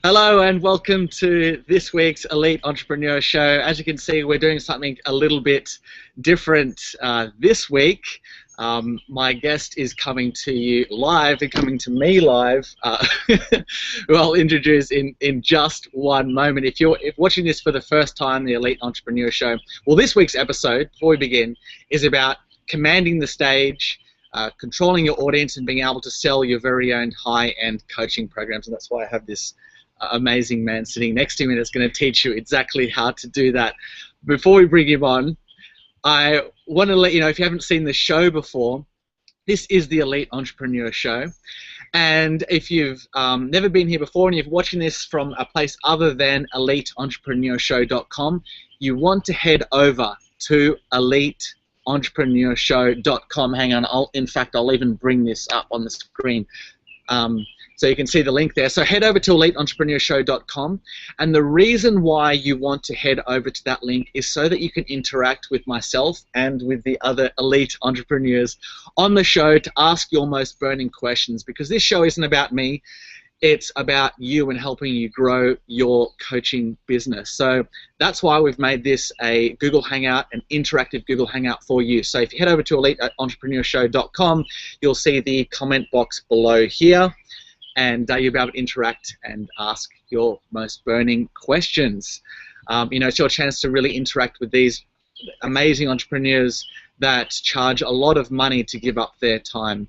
Hello and welcome to this week's Elite Entrepreneur Show. As you can see, we're doing something a little bit different this week. My guest is coming to you live and coming to me live, who I'll introduce in just one moment. If you're watching this for the first time, the Elite Entrepreneur Show, well, this week's episode, before we begin, is about commanding the stage, controlling your audience, and being able to sell your very own high-end coaching programs. And that's why I have this amazing man sitting next to me that's going to teach you exactly how to do that. Before we bring him on, I want to let you know, if you haven't seen the show before, this is the Elite Entrepreneur Show. And if you've never been here before and you're watching this from a place other than eliteentrepreneurshow.com, you want to head over to eliteentrepreneurshow.com. Hang on, in fact, I'll even bring this up on the screen. So you can see the link there. So head over to eliteentrepreneurshow.com, and the reason why you want to head over to that link is so that you can interact with myself and with the other elite entrepreneurs on the show to ask your most burning questions, because this show isn't about me. It's about you and helping you grow your coaching business. So that's why we've made this a Google Hangout, an interactive Google Hangout for you. So if you head over to eliteentrepreneurshow.com, you'll see the comment box below here, and you'll be able to interact and ask your most burning questions. It's your chance to really interact with these amazing entrepreneurs that charge a lot of money to give up their time.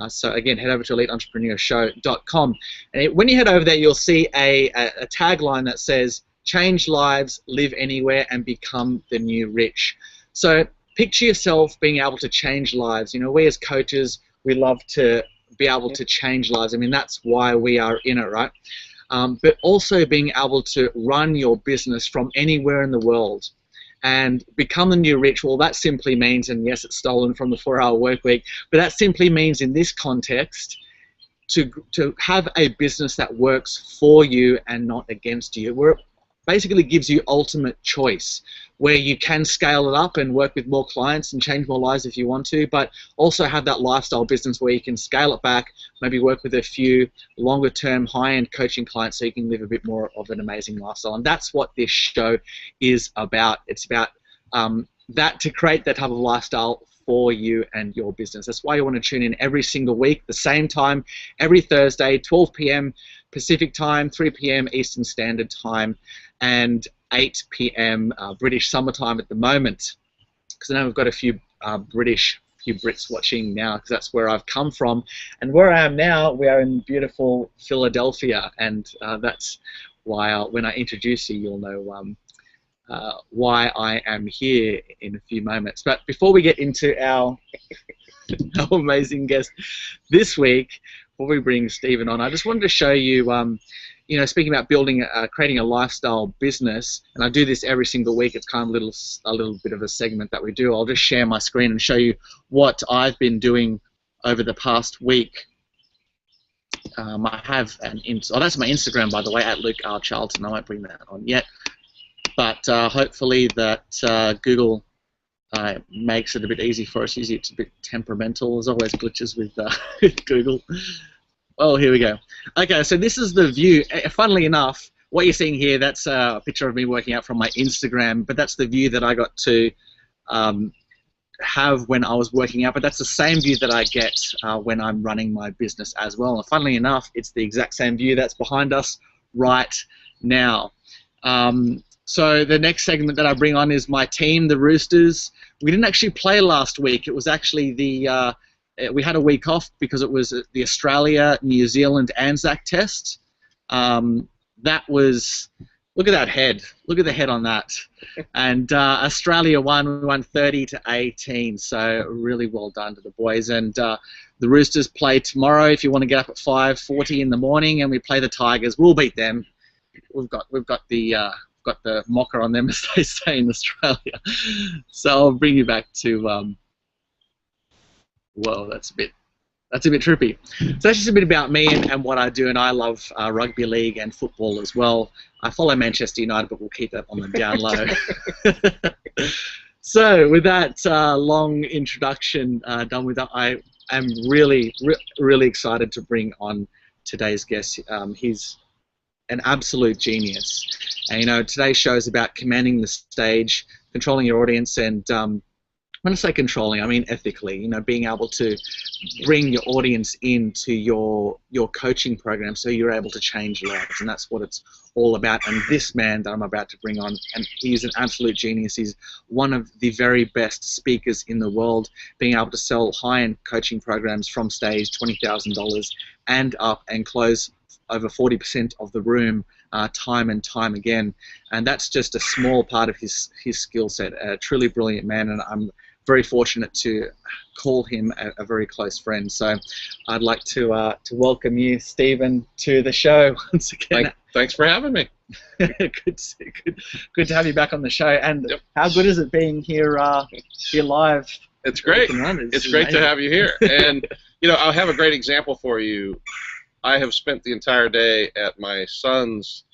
So again, head over to eliteentrepreneurshow.com. And when you head over there, you'll see a tagline that says, "Change lives, live anywhere, and become the new rich." So picture yourself being able to change lives. You know, we as coaches, we love to be able to change lives. I mean, that's why we are in it, right? But also being able to run your business from anywhere in the world and become the new rich. Well, that simply means, and yes, it's stolen from the 4-hour work week, but that simply means in this context to have a business that works for you and not against you, where it basically gives you ultimate choice, where you can scale it up and work with more clients and change more lives if you want to, but also have that lifestyle business where you can scale it back, maybe work with a few longer-term high-end coaching clients so you can live a bit more of an amazing lifestyle. And that's what this show is about. It's about that, to create that type of lifestyle for you and your business. That's why you want to tune in every single week, the same time, every Thursday, 12 p.m. Pacific time, 3 p.m. Eastern Standard Time, and 8 p.m. British summertime at the moment, because I know we've got a few Brits watching now, because that's where I've come from. And where I am now, we are in beautiful Philadelphia, and that's why when I introduce you, you'll know why I am here in a few moments. But before we get into our amazing guest this week, before we bring Steven on, I just wanted to show you, speaking about building, creating a lifestyle business, and I do this every single week. It's kind of a little bit of a segment that we do. I'll just share my screen and show you what I've been doing over the past week. I have that's my Instagram, by the way, at Luke R. Charlton. I won't bring that on yet, but hopefully that Google makes it a bit easy for us. Usually it's a bit temperamental. There's always glitches with Google. Oh, here we go. Okay, so this is the view. Funnily enough, what you're seeing here, that's a picture of me working out from my Instagram, but that's the view that I got to have when I was working out, but that's the same view that I get when I'm running my business as well. And funnily enough, it's the exact same view that's behind us right now. So the next segment that I bring on is my team, the Roosters. We didn't actually play last week. It was actually we had a week off because it was the Australia-New Zealand Anzac test. That was, look at that head. Look at the head on that. And Australia won. We won 30-18. So really well done to the boys. And the Roosters play tomorrow. If you want to get up at 5:40 in the morning, and we play the Tigers, we'll beat them. We've got the mocker on them, as they say in Australia. So I'll bring you back to. Whoa, that's a bit trippy. So that's just a bit about me and what I do, and I love rugby league and football as well. I follow Manchester United, but we'll keep that on the down low. So with that long introduction done with that, I am really excited to bring on today's guest. He's an absolute genius. And, you know, today's show is about commanding the stage, controlling your audience, and when I say controlling, I mean ethically. You know, being able to bring your audience into your coaching program so you're able to change lives, and that's what it's all about. And this man that I'm about to bring on, and he's an absolute genius. He's one of the very best speakers in the world, being able to sell high-end coaching programs from stage, $20,000 and up, and close over 40% of the room time and time again. And that's just a small part of his skill set. A truly brilliant man, and I'm very fortunate to call him a very close friend. So I'd like to welcome you, Steven, to the show once again. Thanks for having me. good to have you back on the show. And yep. How good is it being here live? It's great. It's great to have you here. And you know, I'll have a great example for you. I have spent the entire day at my son's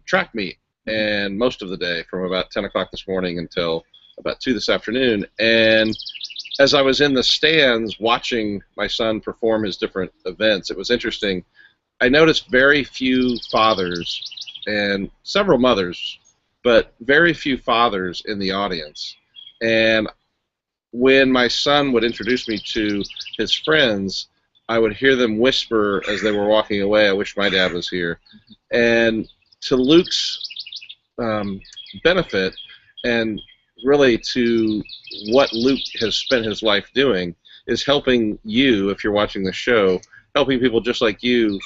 track meet, and most of the day from about 10 o'clock this morning until about 2 this afternoon. And as I was in the stands watching my son perform his different events, it was interesting. I noticed very few fathers and several mothers, but very few fathers in the audience. And when my son would introduce me to his friends, I would hear them whisper as they were walking away, "I wish my dad was here." And to Luke's benefit, and really to what Luke has spent his life doing, is helping you, if you're watching the show, helping people just like you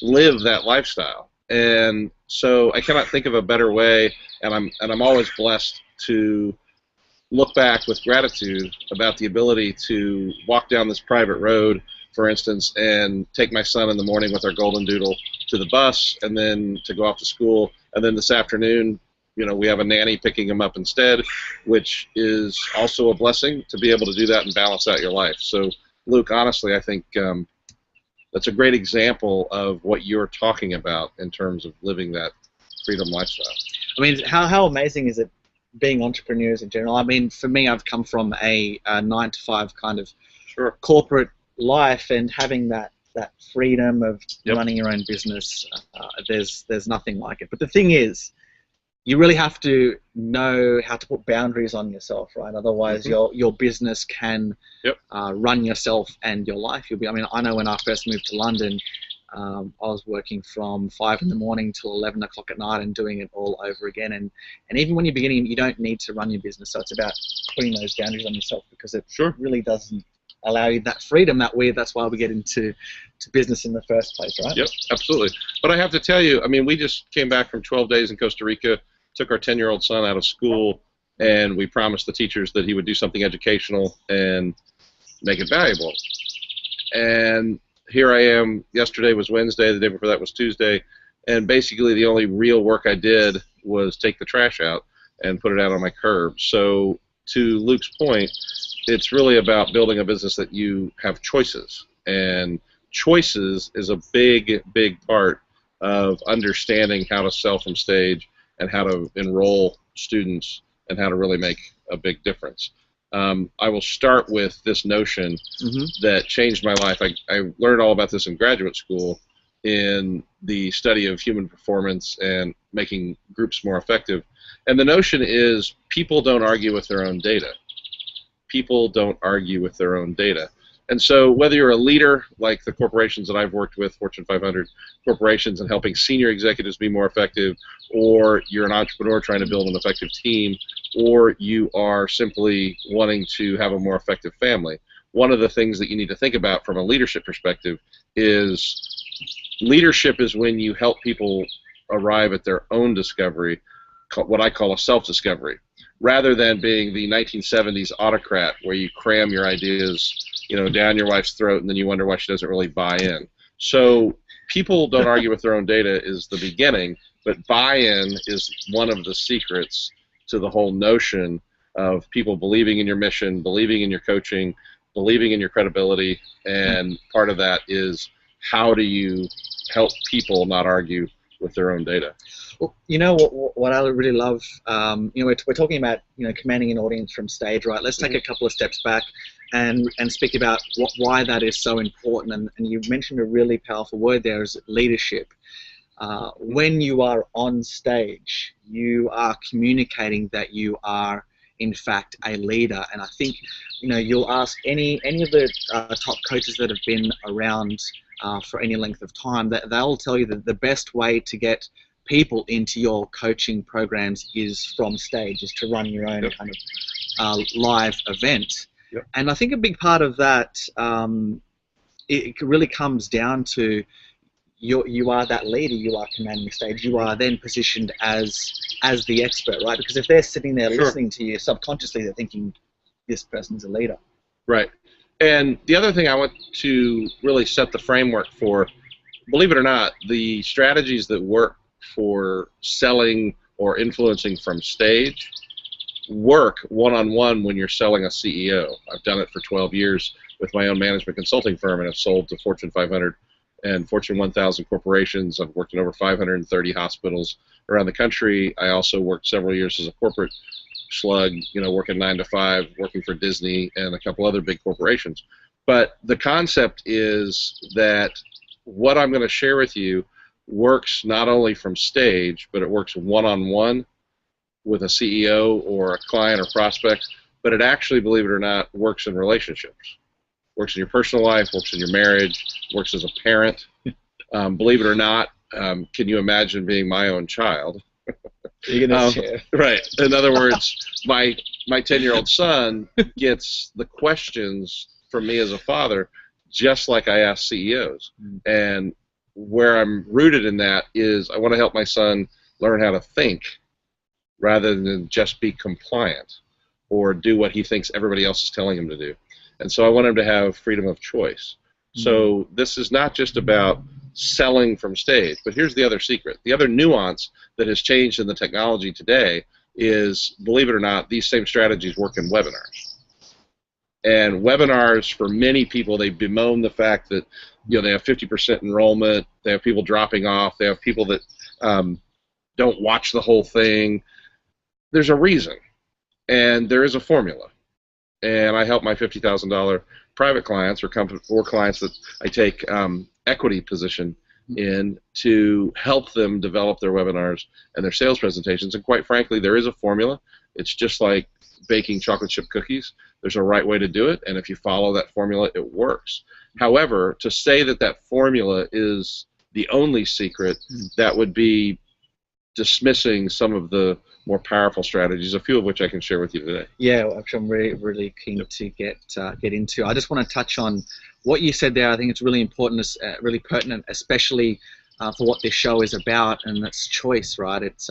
live that lifestyle. And so I cannot think of a better way, and I'm always blessed to look back with gratitude about the ability to walk down this private road, for instance, and take my son in the morning with our golden doodle to the bus, and then to go off to school, and then this afternoon, you know, we have a nanny picking him up instead, which is also a blessing to be able to do that and balance out your life. So, Luke, honestly, I think that's a great example of what you're talking about in terms of living that freedom lifestyle. I mean, how amazing is it being entrepreneurs in general? I mean, for me, I've come from a 9-to-5 kind of corporate life, and having that freedom of running your own business, there's nothing like it. But the thing is, you really have to know how to put boundaries on yourself, right? Otherwise, your business can run yourself and your life. I mean, I know when I first moved to London, I was working from 5 in the morning till 11 o'clock at night and doing it all over again. And even when you're beginning, you don't need to run your business. So it's about putting those boundaries on yourself, because it really doesn't allow you that freedom that's why we get into business in the first place, right? Yep, absolutely. But I have to tell you, I mean, we just came back from 12 days in Costa Rica, took our 10-year-old son out of school, and we promised the teachers that he would do something educational and make it valuable. And here I am. Yesterday was Wednesday, the day before that was Tuesday, and basically the only real work I did was take the trash out and put it out on my curb. So to Luke's point, it's really about building a business that you have choices, and choices is a big, big part of understanding how to sell from stage and how to enroll students and how to really make a big difference. I will start with this notion that changed my life. I learned all about this in graduate school in the study of human performance and making groups more effective. And the notion is people don't argue with their own data. People don't argue with their own data. And so whether you're a leader, like the corporations that I've worked with, Fortune 500 corporations, and helping senior executives be more effective, or you're an entrepreneur trying to build an effective team, or you are simply wanting to have a more effective family, one of the things that you need to think about from a leadership perspective is leadership is when you help people arrive at their own discovery, what I call a self-discovery, rather than being the 1970s autocrat where you cram your ideas, you know, down your wife's throat and then you wonder why she doesn't really buy in. So people don't argue with their own data is the beginning, but buy-in is one of the secrets to the whole notion of people believing in your mission, believing in your coaching, believing in your credibility, and part of that is how do you help people not argue with their own data. Well, you know what I really love, you know, we're talking about, you know, commanding an audience from stage, right? Let's take a couple of steps back and speak about why that is so important. And you mentioned a really powerful word there, is leadership. when you are on stage, you are communicating that you are, in fact, a leader. And I think, you'll ask any of the top coaches that have been around for any length of time, that they'll tell you that the best way to get people into your coaching programs is from stage, is to run your own kind of live event. And I think a big part of that, it really comes down to you are that leader, you are commanding the stage, you are then positioned as the expert, right? Because if they're sitting there listening to you, subconsciously they're thinking, this person's a leader. Right. And the other thing I want to really set the framework for, believe it or not, the strategies that work for selling or influencing from stage work one-on-one when you're selling a CEO. I've done it for 12 years with my own management consulting firm, and I've sold to Fortune 500 and Fortune 1000 corporations. I've worked in over 530 hospitals around the country. I also worked several years as a corporate slug, working 9 to 5, working for Disney and a couple other big corporations. But the concept is that what I'm going to share with you works not only from stage, but it works one-on-one with a CEO or a client or prospect, but it actually, believe it or not, works in relationships. Works in your personal life, works in your marriage, works as a parent. Believe it or not, can you imagine being my own child? You're gonna share. Right. In other words, my 10-year-old son gets the questions from me as a father just like I ask CEOs. And where I'm rooted in that is I want to help my son learn how to think rather than just be compliant or do what he thinks everybody else is telling him to do. And so I want him to have freedom of choice. So this is not just about selling from stage, but here's the other secret. The other nuance that has changed in the technology today is, believe it or not, these same strategies work in webinars. And webinars, for many people, they bemoan the fact that they have 50% enrollment, they have people dropping off, they have people that don't watch the whole thing. There's a reason, and there is a formula. And I help my $50,000 private clients or clients that I take equity position in to help them develop their webinars and their sales presentations. And quite frankly, there is a formula. It's just like baking chocolate chip cookies. There's a right way to do it, and if you follow that formula, it works. However, to say that that formula is the only secret, that would be dismissing some of the more powerful strategies, a few of which I can share with you today. Yeah, actually, I'm really keen to get into. I just want to touch on what you said there. I think it's really important, really pertinent, especially for what this show is about, and that's choice, right? It's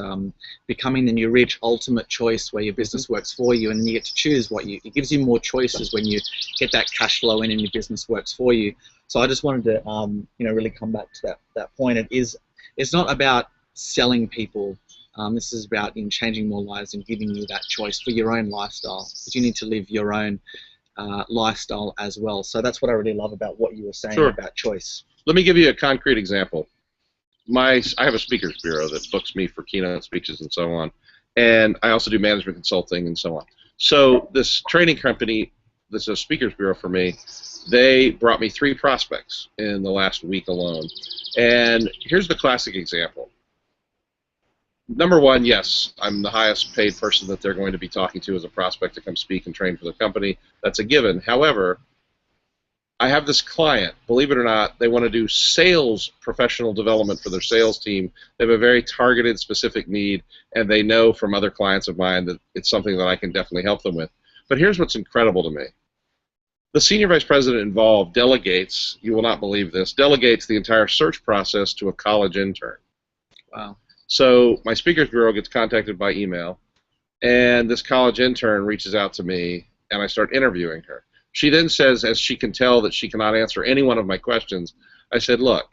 becoming the new rich, ultimate choice, where your business works for you, and then you get to choose it gives you more choices when you get that cash flow in and your business works for you. So I just wanted to, really come back to that point. It's not about selling people. This is about changing more lives and giving you that choice for your own lifestyle, because you need to live your own lifestyle as well. So that's what I really love about what you were saying about choice. Let me give you a concrete example. I have a speakers bureau that books me for keynote speeches and so on, and I also do management consulting and so on. So this training company, this is a speakers bureau for me, they brought me 3 prospects in the last week alone. And here's the classic example. Number one, yes, I'm the highest paid person that they're going to be talking to as a prospect to come speak and train for the company. That's a given. However, I have this client, believe it or not, they want to do sales professional development for their sales team. They have a very targeted, specific need, and they know from other clients of mine that it's something that I can definitely help them with. But here's what's incredible to me. The senior vice president involved delegates, you will not believe this, delegates the entire search process to a college intern. Wow. So my speakers bureau gets contacted by email, and this college intern reaches out to me, and I start interviewing her. She then says, as she can tell that she cannot answer any one of my questions, I said, look,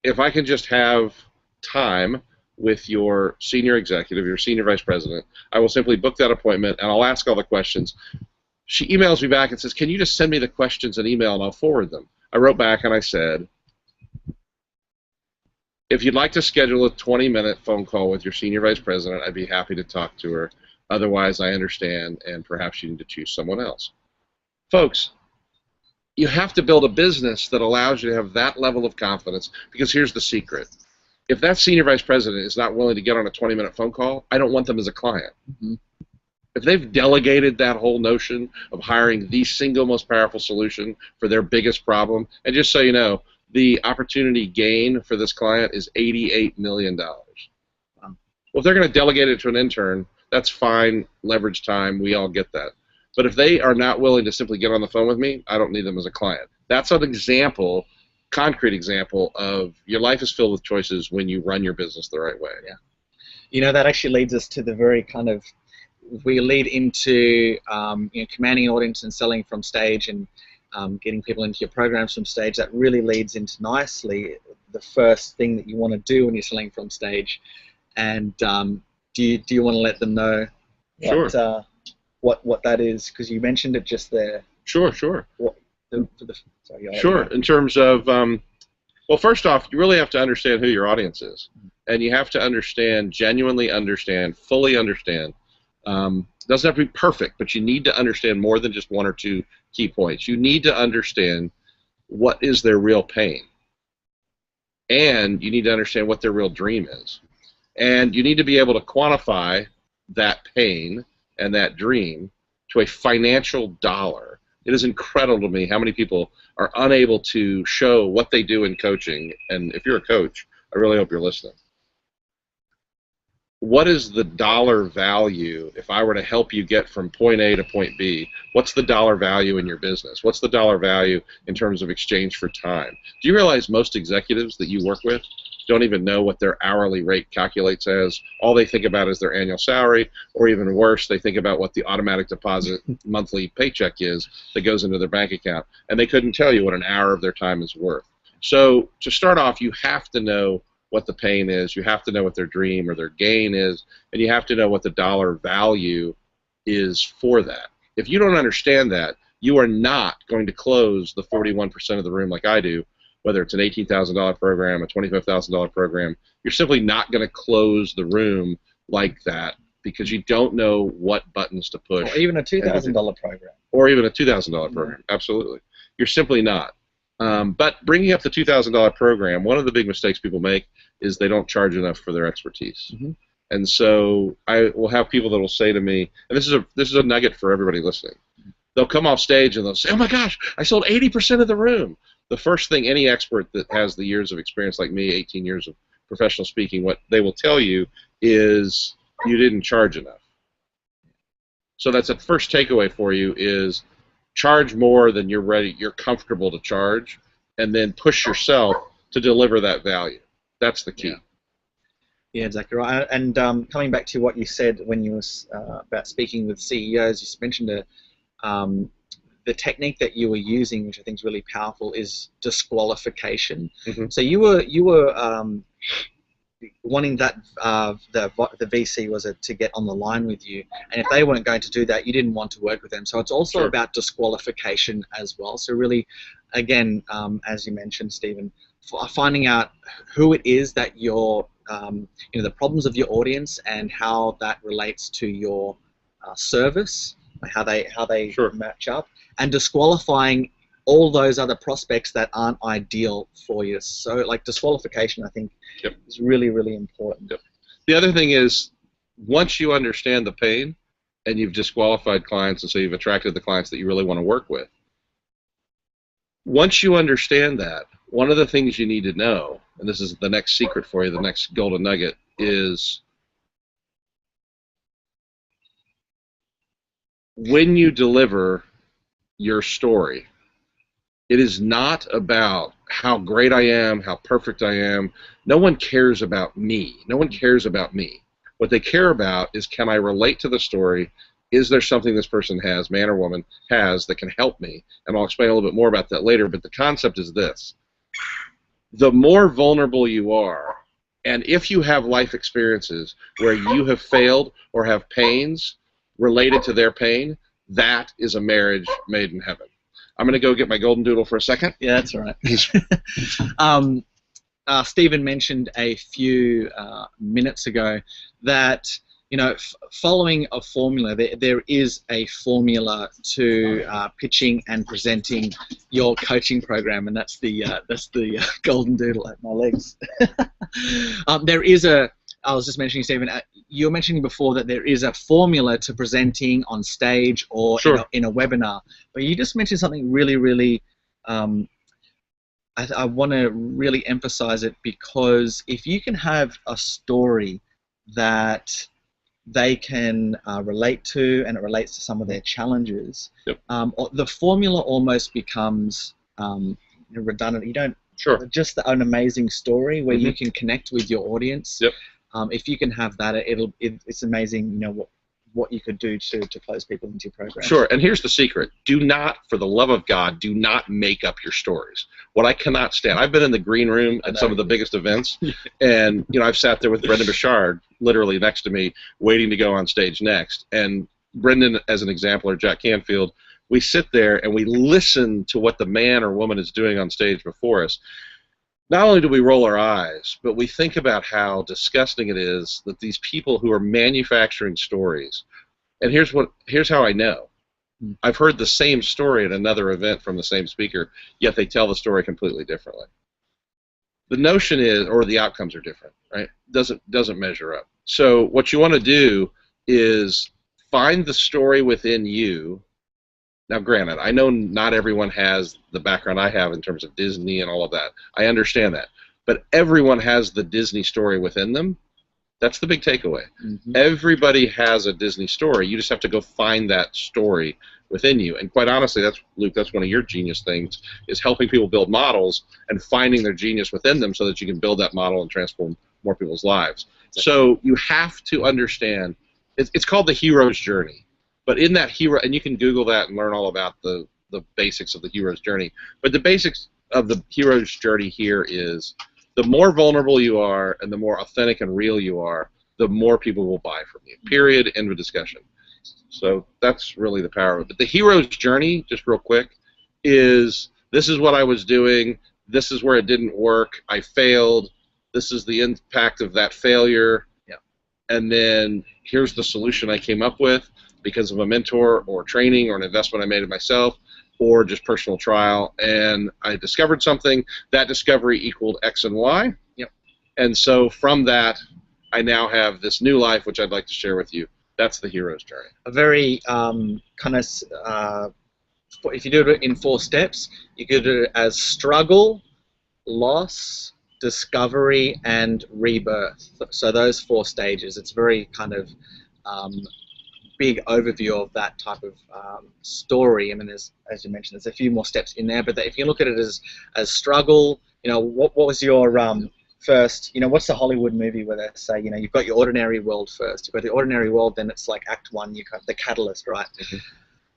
if I can just have time with your senior executive, your senior vice president, I will simply book that appointment, and I'll ask all the questions. She emails me back and says, can you just send me the questions in email, and I'll forward them. I wrote back, and I said, if you'd like to schedule a 20-minute phone call with your senior vice president, I'd be happy to talk to her. Otherwise, I understand, and perhaps you need to choose someone else. Folks, you have to build a business that allows you to have that level of confidence, because here's the secret. If that senior vice president is not willing to get on a 20-minute phone call, I don't want them as a client. Mm-hmm. If they've delegated that whole notion of hiring the single most powerful solution for their biggest problem, and just so you know, the opportunity gain for this client is $88 million. Wow. Well, if they're going to delegate it to an intern, that's fine, leverage time, we all get that. But if they are not willing to simply get on the phone with me, I don't need them as a client. That's an example, concrete example of your life is filled with choices when you run your business the right way. Yeah. You know, that actually leads us to the very kind of, we lead into you know, commanding an audience and selling from stage and getting people into your programs from stage. That really leads into nicely the first thing that you want to do when you're selling from stage. And do you want to let them know what, sure. What that is? Because you mentioned it just there. Sure. Sorry, sure. In terms of, well, first off, you really have to understand who your audience is. And you have to understand, genuinely understand, fully understand. Doesn't have to be perfect, but you need to understand more than just one or two key points. You need to understand what is their real pain. And you need to understand what their real dream is. And you need to be able to quantify that pain and that dream to a financial dollar. It is incredible to me how many people are unable to show what they do in coaching. And if you're a coach, I really hope you're listening. What is the dollar value if I were to help you get from point A to point B? What's the dollar value in your business? What's the dollar value in terms of exchange for time? Do you realize most executives that you work with don't even know what their hourly rate calculates as? All they think about is their annual salary, or even worse, they think about what the automatic deposit monthly paycheck is that goes into their bank account, and they couldn't tell you what an hour of their time is worth. So to start off, you have to know what the pain is, you have to know what their dream or their gain is, and you have to know what the dollar value is for that. If you don't understand that, you are not going to close the 41% of the room like I do, whether it's an $18,000 program, a $25,000 program. You're simply not going to close the room like that because you don't know what buttons to push. Or even a $2,000 program. Or even a $2,000 program, absolutely. You're simply not. But bringing up the $2,000 program, one of the big mistakes people make is they don't charge enough for their expertise. Mm-hmm. And so I will have people that will say to me, and this is a nugget for everybody listening. They'll come off stage and they'll say, "Oh my gosh, I sold 80% of the room." The first thing any expert that has the years of experience like me, 18 years of professional speaking, what they will tell you is you didn't charge enough. So that's a first takeaway for you is charge more than you're comfortable to charge, and then push yourself to deliver that value. That's the key. Yeah, exactly right. And coming back to what you said when you was about speaking with CEOs, you mentioned the technique that you were using, which I think is really powerful, is disqualification. Mm-hmm. So you were wanting that the VC was to get on the line with you, and if they weren't going to do that, you didn't want to work with them. So it's also about disqualification as well. So really, again, as you mentioned, Steven, finding out who it is that you're, the problems of your audience and how that relates to your service, how they match up, and disqualifying all those other prospects that aren't ideal for you. So, like, disqualification, I think, is really, really important. Yep. The other thing is, once you understand the pain and you've disqualified clients, and so you've attracted the clients that you really want to work with, once you understand that, one of the things you need to know, and this is the next secret for you, the next golden nugget, is when you deliver your story, it is not about how great I am, how perfect I am. No one cares about me. No one cares about me. What they care about is, can I relate to the story? Is there something this person has, man or woman, has that can help me? And I'll explain a little bit more about that later, but the concept is this. The more vulnerable you are, and if you have life experiences where you have failed or have pains related to their pain, that is a marriage made in heaven. I'm going to go get my golden doodle for a second. Yeah, that's all right. Steven mentioned a few minutes ago that you know, following a formula, there is a formula to pitching and presenting your coaching program, and that's the golden doodle at my legs. There is a, I was just mentioning, Stephen, you were mentioning before that there is a formula to presenting on stage or Sure. in a webinar, but you just mentioned something really, really, I want to really emphasize it, because if you can have a story that they can relate to, and it relates to some of their challenges, Yep. The formula almost becomes redundant. You don't. Sure. Just an amazing story where you can connect with your audience. Yep. If you can have that, it's amazing. You know what you could do to close people into your program. Sure, and here's the secret. Do not, for the love of God, do not make up your stories. What I cannot stand, I've been in the green room at some of the biggest events, and I've sat there with Brendan Bouchard literally next to me, waiting to go on stage next. And Brendan, as an example, or Jack Canfield, we sit there and we listen to what the man or woman is doing on stage before us. Not only do we roll our eyes, but we think about how disgusting it is that these people who are manufacturing stories, and here's how I know. I've heard the same story at another event from the same speaker, yet they tell the story completely differently. The notion is, or the outcomes are different, right? Doesn't measure up. So what you want to do is find the story within you. Now, granted, I know not everyone has the background I have in terms of Disney and all of that. I understand that. But everyone has the Disney story within them. That's the big takeaway. Everybody has a Disney story. You just have to go find that story within you. And quite honestly, Luke, that's one of your genius things, is helping people build models and finding their genius within them so that you can build that model and transform more people's lives. So you have to understand, it's called the hero's journey. But in that hero, and you can Google that and learn all about the basics of the hero's journey. But the basics of the hero's journey here is, the more vulnerable you are and the more authentic and real you are, the more people will buy from you. Period. End of discussion. So that's really the power of it. But the hero's journey, just real quick, is this is what I was doing. This is where it didn't work. I failed. This is the impact of that failure. Yeah. And then here's the solution I came up with, because of a mentor or training or an investment I made in myself or just personal trial, and I discovered something. That discovery equaled X and Y. Yep. And so from that, I now have this new life, which I'd like to share with you. That's the hero's journey. A very kind of, if you do it in 4 steps, you could do it as struggle, loss, discovery, and rebirth. So those 4 stages. It's very kind of big overview of that type of story. I mean, there's, as you mentioned, there's a few more steps in there, but if you look at it as struggle, what was your first, what's the Hollywood movie where they say, you've got your ordinary world first, you've got the ordinary world, then it's like Act 1, you got the catalyst, right?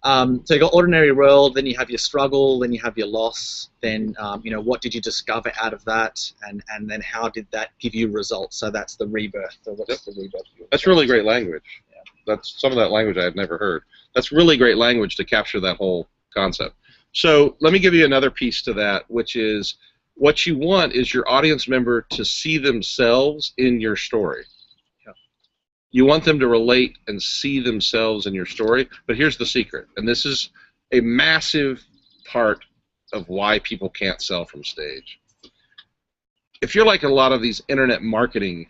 So you got ordinary world, then you have your struggle, then you have your loss, then what did you discover out of that, and then how did that give you results? So that's the rebirth. So what's the rebirth? That's really great language. That's some of that language I had never heard. That's really great language to capture that whole concept. So let me give you another piece to that, which is what you want is your audience member to see themselves in your story. Yeah. You want them to relate and see themselves in your story, but here's the secret, and this is a massive part of why people can't sell from stage. If you're like a lot of these internet marketing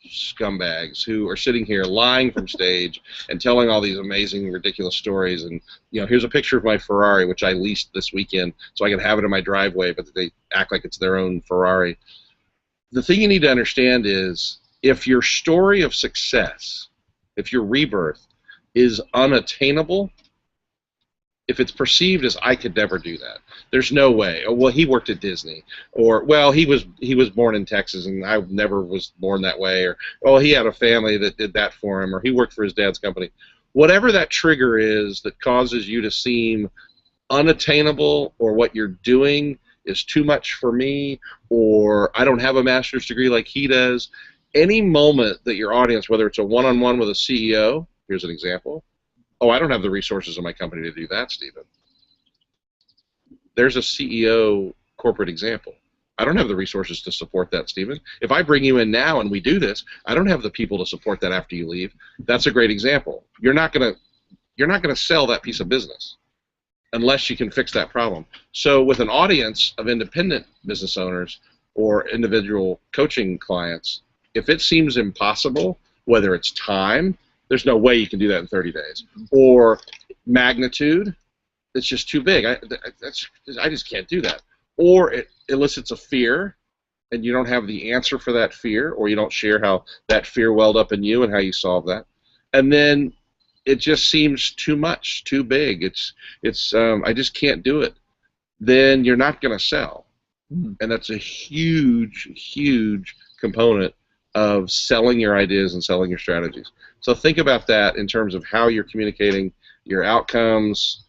scumbags who are sitting here lying from stage and telling all these amazing, ridiculous stories, and here's a picture of my Ferrari, which I leased this weekend so I can have it in my driveway, but they act like it's their own Ferrari. The thing you need to understand is, if your story of success, if your rebirth is unattainable, if it's perceived as I could never do that, there's no way. Oh, well, he worked at Disney, or well, he was born in Texas and I never was born that way, or oh, he had a family that did that for him, or he worked for his dad's company. Whatever that trigger is that causes you to seem unattainable, or what you're doing is too much for me, or I don't have a master's degree like he does. Any moment that your audience, whether it's a one-on-one with a CEO, here's an example. Oh, I don't have the resources in my company to do that, Stephen. There's a CEO corporate example. I don't have the resources to support that, Steven. If I bring you in now and we do this, I don't have the people to support that after you leave. That's a great example. You're not gonna sell that piece of business unless you can fix that problem. So with an audience of independent business owners or individual coaching clients, if it seems impossible, whether it's time, there's no way you can do that in 30 days, or magnitude, it's just too big. I just can't do that. Or it elicits a fear, and you don't have the answer for that fear, or you don't share how that fear welled up in you and how you solve that. And then it just seems too much, too big. I just can't do it. Then you're not going to sell. And that's a huge, huge component of selling your ideas and selling your strategies. So think about that in terms of how you're communicating your outcomes.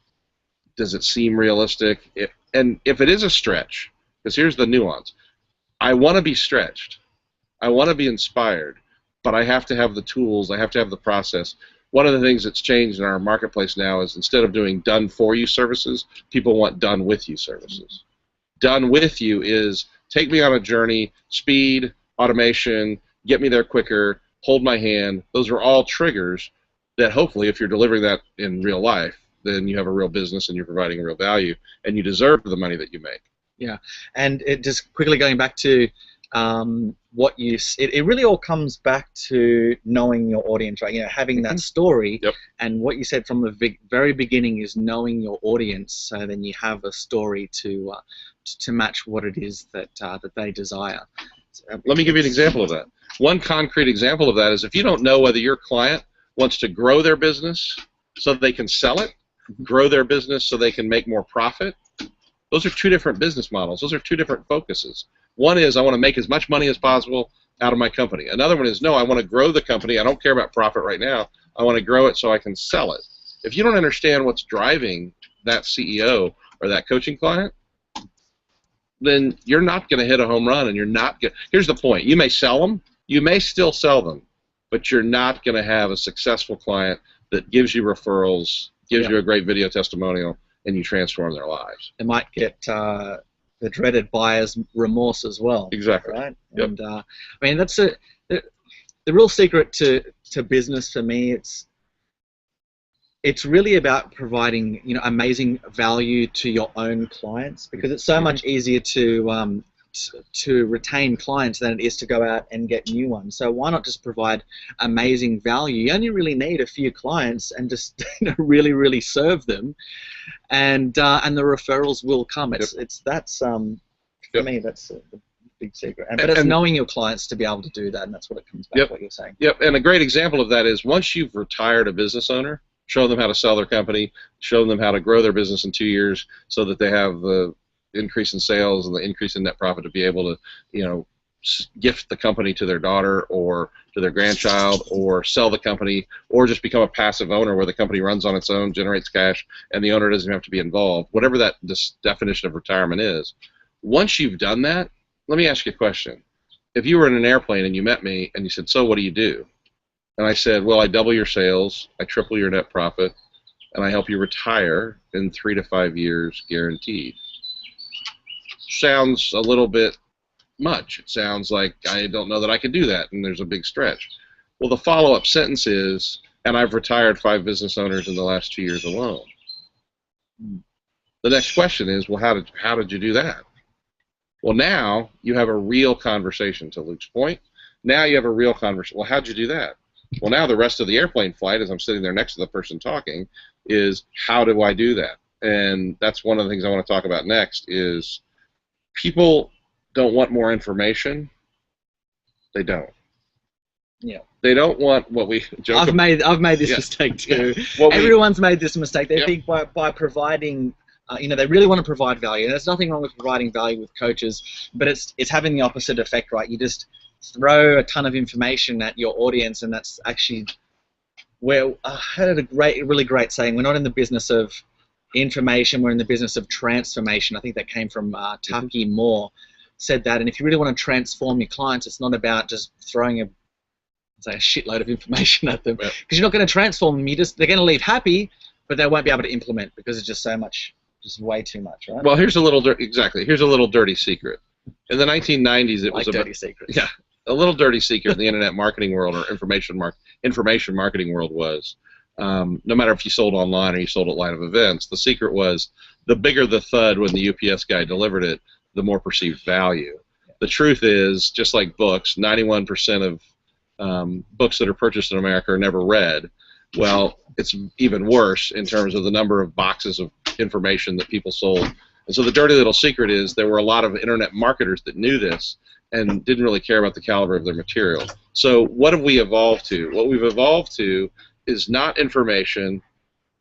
Does it seem realistic? And if it is a stretch, because here's the nuance, I want to be stretched. I want to be inspired, but I have to have the tools. I have to have the process. One of the things that's changed in our marketplace now is instead of doing done-for-you services, people want done-with-you services. Done with you is take me on a journey, speed, automation, get me there quicker, hold my hand. Those are all triggers that hopefully if you're delivering that in real life, then you have a real business and you're providing real value and you deserve the money that you make. Yeah, and it just quickly going back to what it really all comes back to knowing your audience, right? You know, having that story. Yep. And what you said from the very beginning is knowing your audience, so then you have a story to match what it is that they desire. Let me give you an example of that. One concrete example of that is if you don't know whether your client wants to grow their business so that they can sell it, grow their business so they can make more profit, those are two different business models. Those are two different focuses. One is I want to make as much money as possible out of my company. Another one is no, I want to grow the company. I don't care about profit right now. I want to grow it so I can sell it. If you don't understand what's driving that CEO or that coaching client, then you're not going to hit a home run, and you're not going. Here's the point: you may sell them, you may still sell them, but you're not going to have a successful client that gives you referrals, gives you a great video testimonial, and you transform their lives. They might get the dreaded buyer's remorse as well. Exactly. Right. Yep. And I mean, that's the real secret to business for me. It's really about providing, you know, amazing value to your own clients, because it's so much easier to retain clients than it is to go out and get new ones. So why not just provide amazing value? You only really need a few clients and just really, really serve them, and the referrals will come. For me, that's the big secret. But it's knowing your clients to be able to do that, and that's what it comes back to what you're saying. Yep. And a great example of that is once you've retired a business owner, show them how to sell their company, show them how to grow their business in 2 years so that they have the increase in sales and the increase in net profit to be able to, you know, gift the company to their daughter or to their grandchild, or sell the company, or just become a passive owner where the company runs on its own, generates cash, and the owner doesn't have to be involved. Whatever that definition of retirement is. Once you've done that, let me ask you a question. If you were in an airplane and you met me and you said, so what do you do? And I said, well, I double your sales, I triple your net profit, and I help you retire in 3 to 5 years guaranteed. Sounds a little bit much. It sounds like I don't know that I could do that, and there's a big stretch. Well, the follow-up sentence is, and I've retired 5 business owners in the last 2 years alone. The next question is, well, how did you do that? Well, now you have a real conversation, to Luke's point. Now you have a real conversation. Well, how'd you do that? Well, now the rest of the airplane flight, as I'm sitting there next to the person talking, is how do I do that? And that's one of the things I want to talk about next is people don't want more information. They don't. Yeah. They don't want what we joke I've made this mistake too. Everyone's made this mistake. They think by providing, you know, they really want to provide value. And there's nothing wrong with providing value with coaches, but it's having the opposite effect, right? You just throw a ton of information at your audience, and that's actually where I heard a really great saying. We're not in the business of information, we're in the business of transformation. I think that came from Taki Moore said that. And if you really want to transform your clients, it's not about just throwing a shitload of information at them, because you're not going to transform them. They're going to leave happy, but they won't be able to implement because it's just so much, just way too much, right? Well, here's a little dirty secret. In the 1990s, it was like dirty secrets. Yeah, a little dirty secret in the internet marketing world or information marketing world was, no matter if you sold online or you sold at line of events, the secret was the bigger the thud when the UPS guy delivered it, the more perceived value. The truth is, just like books, 91% of books that are purchased in America are never read. Well, it's even worse in terms of the number of boxes of information that people sold. And so the dirty little secret is there were a lot of internet marketers that knew this and didn't really care about the caliber of their material. So what have we evolved to? What we've evolved to is not information.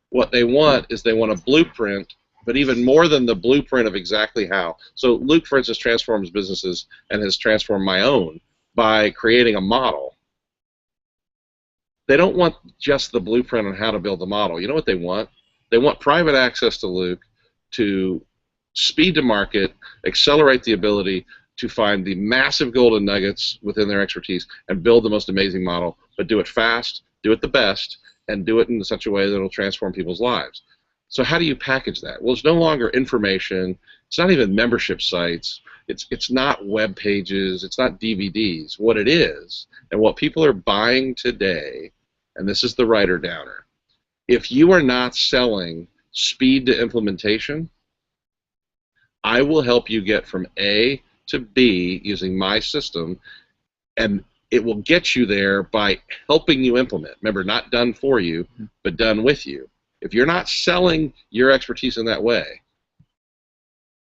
What they want is they want a blueprint, but even more than the blueprint of exactly how. So Luke, for instance, transforms businesses and has transformed my own by creating a model. They don't want just the blueprint on how to build the model. You know what they want? They want private access to Luke to speed to market, accelerate the ability to find the massive golden nuggets within their expertise and build the most amazing model, but do it fast, do it the best, and do it in such a way that it will transform people's lives. So how do you package that? Well, it's no longer information. It's not even membership sites. It's not web pages. It's not DVDs. What it is, and what people are buying today, and this is the writer downer, if you are not selling speed to implementation, I will help you get from A to B using my system, and it will get you there by helping you implement. Remember, not done for you, but done with you. If you're not selling your expertise in that way,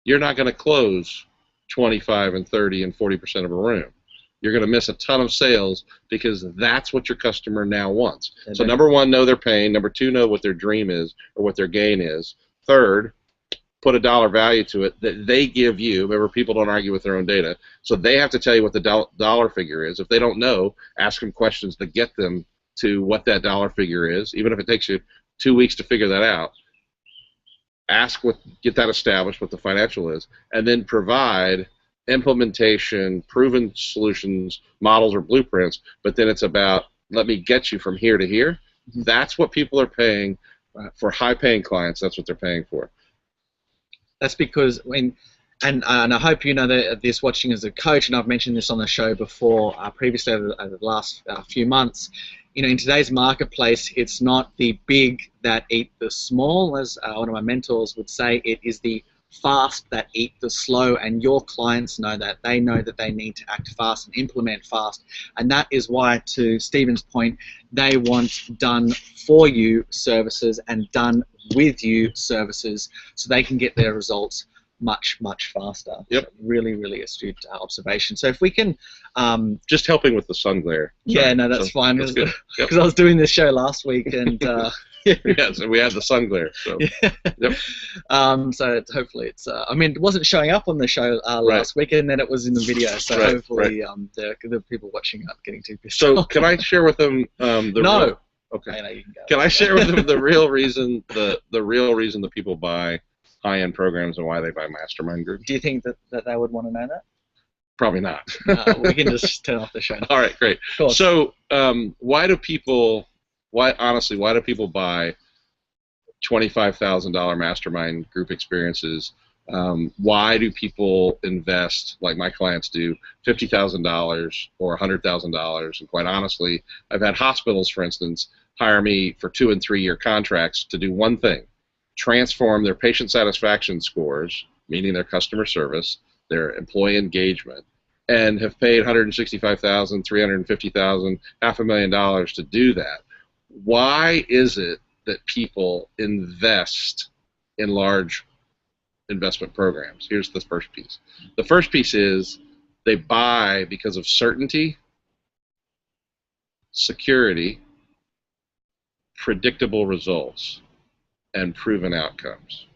you're not going to close 25 and 30 and 40% of a room. You're going to miss a ton of sales because that's what your customer now wants. So number one, know their pain. Number two, know what their dream is or what their gain is. Third, put a dollar value to it that they give you. Remember, people don't argue with their own data. So they have to tell you what the dollar figure is. If they don't know, ask them questions to get them to what that dollar figure is, even if it takes you 2 weeks to figure that out. Get that established, what the financial is, and then provide implementation, proven solutions, models, or blueprints, but then it's about, let me get you from here to here. That's what people are paying for high-paying clients. That's what they're paying for. That's because and I hope you know this watching as a coach, and I've mentioned this on the show before, previously over the last few months. You know, in today's marketplace, it's not the big that eat the small, as one of my mentors would say. It is the fast that eat the slow, and your clients know that. They know that they need to act fast and implement fast, and that is why, to Steven's point, they want done for you services and done with you services so they can get their results much, much faster. Yep. Really, really astute observation. So if we can... just helping with the sun glare. Yeah, no, that's fine. That's because yep. I was doing this show last week and... yeah, so we had the sun glare. So, yeah. Yep. So hopefully it's... I mean, it wasn't showing up on the show last week, and then it was in the video. So hopefully the people watching aren't getting too pissed off. So can I share with them No. Okay. No, you can go. Can I share with them the real reason that people buy high-end programs and why they buy Mastermind groups? Do you think that they would want to know that? Probably not. We can just turn off the show. All right, great. Cool. So why do people buy $25,000 Mastermind group experiences? Why do people invest, like my clients do, $50,000 or $100,000? And quite honestly, I've had hospitals, for instance, hire me for 2- and 3-year contracts to do one thing: transform their patient satisfaction scores, meaning their customer service, their employee engagement, and have paid $165,000, $350,000, $500,000 to do that. Why is it that people invest in large investment programs? Here's the first piece. The first piece is they buy because of certainty, security, predictable results, and proven outcomes.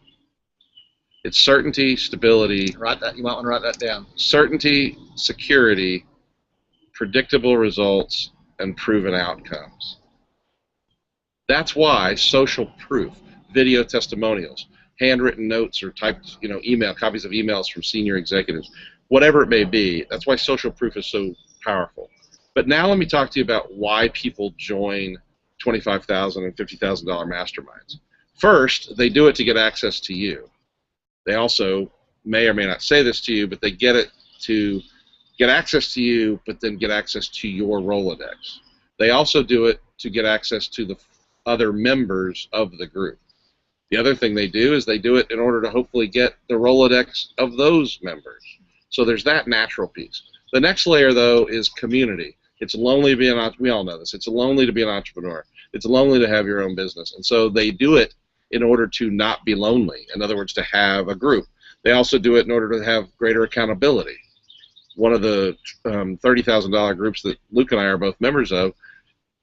It's certainty, stability. You might want to write that down. Certainty, security, predictable results, and proven outcomes. That's why social proof, video testimonials, handwritten notes or typed, email copies of emails from senior executives, whatever it may be. That's why social proof is so powerful. But now let me talk to you about why people join $25,000 and $50,000 masterminds. First, they do it to get access to you. They also may or may not say this to you, but they get it to get access to you, but then get access to your Rolodex. They also do it to get access to the other members of the group. The other thing they do is they do it in order to hopefully get the Rolodex of those members. So there's that natural piece. The next layer, though, is community. It's lonely to be an entrepreneur. We all know this. It's lonely to be an entrepreneur. It's lonely to have your own business. And so they do it in order to not be lonely. In other words, to have a group. They also do it in order to have greater accountability. One of the $30,000 groups that Luke and I are both members of,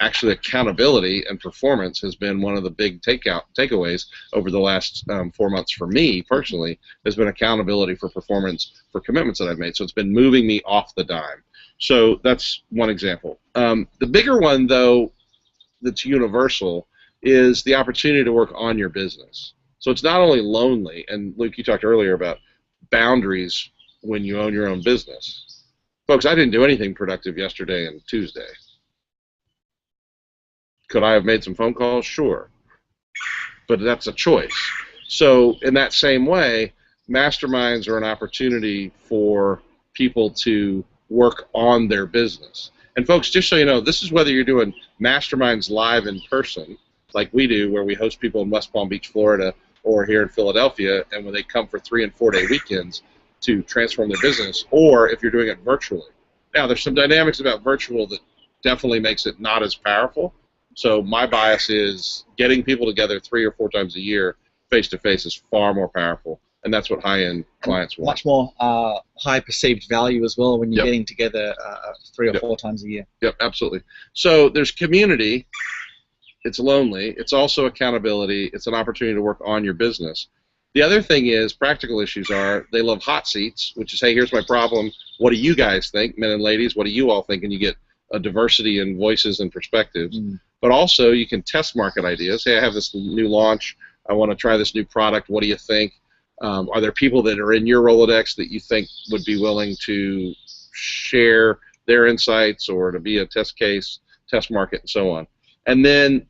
actually accountability and performance has been one of the big takeaways over the last 4 months for me personally, has been accountability for performance for commitments that I've made. So it's been moving me off the dime. So that's one example. The bigger one, though, that's universal is the opportunity to work on your business. So it's not only lonely, and Luke, you talked earlier about boundaries when you own your own business. Folks, I didn't do anything productive yesterday and Tuesday. Could I have made some phone calls? Sure. But that's a choice. So in that same way, masterminds are an opportunity for people to work on their business. And folks, just so you know, this is whether you're doing masterminds live in person, like we do, where we host people in West Palm Beach, Florida, or here in Philadelphia, and when they come for 3- and 4-day weekends to transform their business, or if you're doing it virtually. Now, there's some dynamics about virtual that definitely makes it not as powerful. So my bias is getting people together 3 or 4 times a year face-to-face is far more powerful, and that's what high-end clients want. Much more high perceived value as well when you're getting together 3 or 4 times a year. Yep, absolutely. So there's community. It's lonely. It's also accountability. It's an opportunity to work on your business. The other thing is practical issues are they love hot seats, which is, hey, here's my problem. What do you guys think, men and ladies? What do you all think? And you get a diversity in voices and perspectives. But also you can test market ideas. Hey, I have this new launch. I want to try this new product. What do you think? Are there people that are in your Rolodex that you think would be willing to share their insights or to be a test case, test market, and so on? And then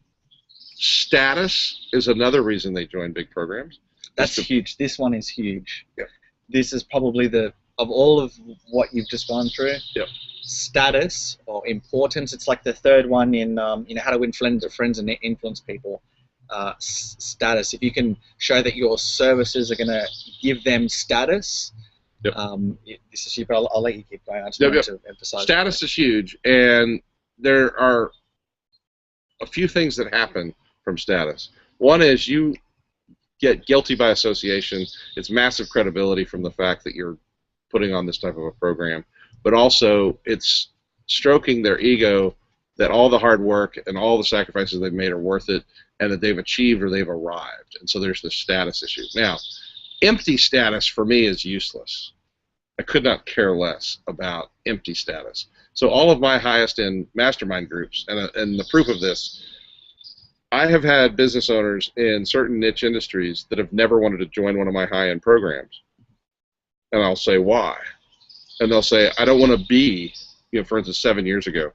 status is another reason they join big programs. That's huge. This one is huge. Yep. This is probably of all of what you've just gone through. Yep. Status or importance. It's like the third one in How to Win Friends and Influence People. Status. If you can show that your services are going to give them status, yep. This is huge. But I'll let you keep going. I just wanted to emphasize. Status is huge, and there are a few things that happen from status. One is you get guilty by association. It's massive credibility from the fact that you're putting on this type of a program, but also it's stroking their ego that all the hard work and all the sacrifices they've made are worth it and that they've achieved or they've arrived. And so there's this status issue. Now, empty status for me is useless. I could not care less about empty status. So all of my highest end mastermind groups, and the proof of this, I have had business owners in certain niche industries that have never wanted to join one of my high-end programs. And I'll say, why? And they'll say, I don't want to be, for instance, 7 years ago,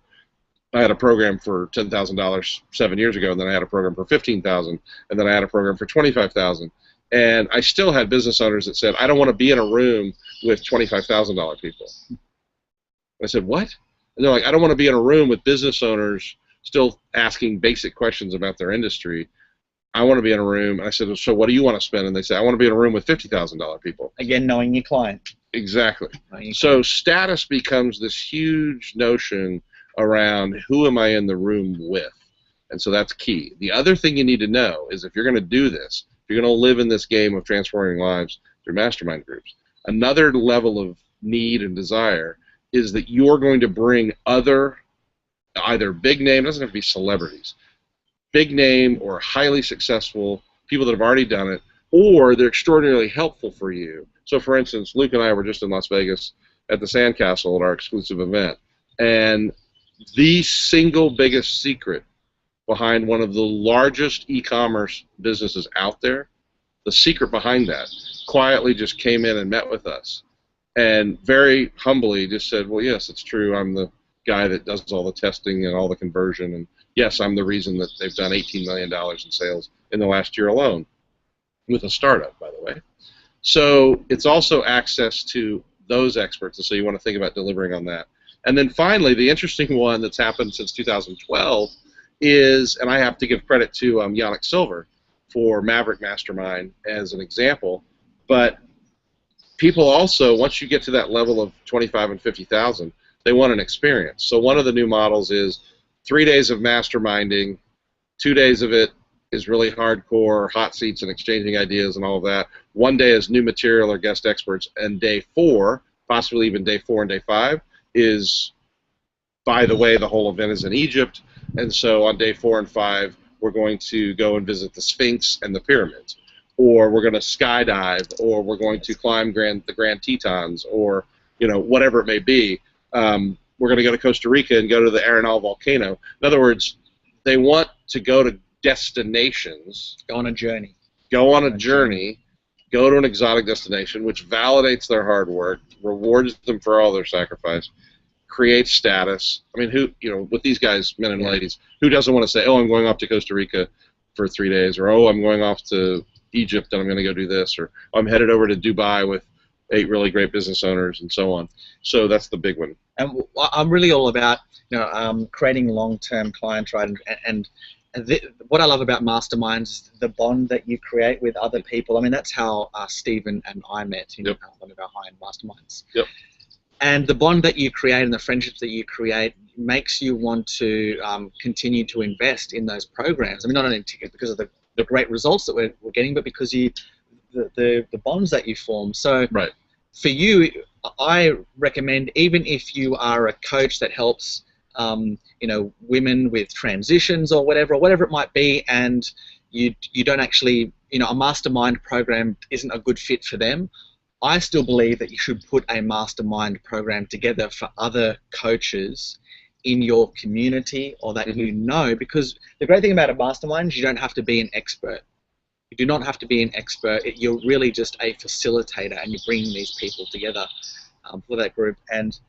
I had a program for $10,000 7 years ago, and then I had a program for $15,000, and then I had a program for $25,000. And I still had business owners that said, I don't want to be in a room with $25,000 people. I said, what? And they're like, I don't want to be in a room with business owners still asking basic questions about their industry. I want to be in a room. And I said, well, so what do you want to spend? And they said, I want to be in a room with $50,000 people. Again, knowing your client. Exactly. So status becomes this huge notion around who am I in the room with. And so that's key. The other thing you need to know is if you're going to do this, if you're going to live in this game of transforming lives through mastermind groups, another level of need and desire is that you're going to bring other, either big name, doesn't have to be celebrities, big name or highly successful people that have already done it, or they're extraordinarily helpful for you. So for instance, Luke and I were just in Las Vegas at the Sandcastle at our exclusive event, and the single biggest secret behind one of the largest e-commerce businesses out there, the secret behind that, quietly just came in and met with us and very humbly just said, well, yes, it's true, I'm the guy that does all the testing and all the conversion, and yes, I'm the reason that they've done $18 million in sales in the last year alone with a startup, by the way. So it's also access to those experts, and so you want to think about delivering on that. And then finally, the interesting one that's happened since 2012 is, and I have to give credit to Yannick Silver for Maverick Mastermind as an example, but people also, once you get to that level of 25 and 50,000, they want an experience. So one of the new models is 3 days of masterminding, 2 days of it is really hardcore, hot seats and exchanging ideas and all of that. 1 day is new material or guest experts, and day 4, possibly even day 4 and day 5, is, by the way, the whole event is in Egypt, and so on day 4 and 5, we're going to go and visit the Sphinx and the pyramids, or we're going to skydive, or we're going to climb the Grand Tetons, or whatever it may be. We're going to go to Costa Rica and go to the Arenal volcano. In other words, they want to go to destinations. Go on a journey. Go on a journey. Go to an exotic destination, which validates their hard work, rewards them for all their sacrifice, creates status. I mean, with these guys, men and ladies, who doesn't want to say, oh, I'm going off to Costa Rica for 3 days, or oh, I'm going off to Egypt and I'm going to go do this, or I'm headed over to Dubai with 8 really great business owners, and so on. So that's the big one. And I'm really all about creating long-term clients, right? And what I love about masterminds is the bond that you create with other people. I mean, that's how Steven and I met in one of our high-end masterminds. Yep. And the bond that you create and the friendships that you create makes you want to continue to invest in those programs. I mean, not only because of the great results that we're getting, but because the bonds that you form. So right. For you, I recommend, even if you are a coach that helps women with transitions or whatever it might be, and you don't actually, a mastermind program isn't a good fit for them, I still believe that you should put a mastermind program together for other coaches in your community or that because the great thing about a mastermind is you don't have to be an expert. You do not have to be an expert. You're really just a facilitator, and you're bringing these people together for that group. And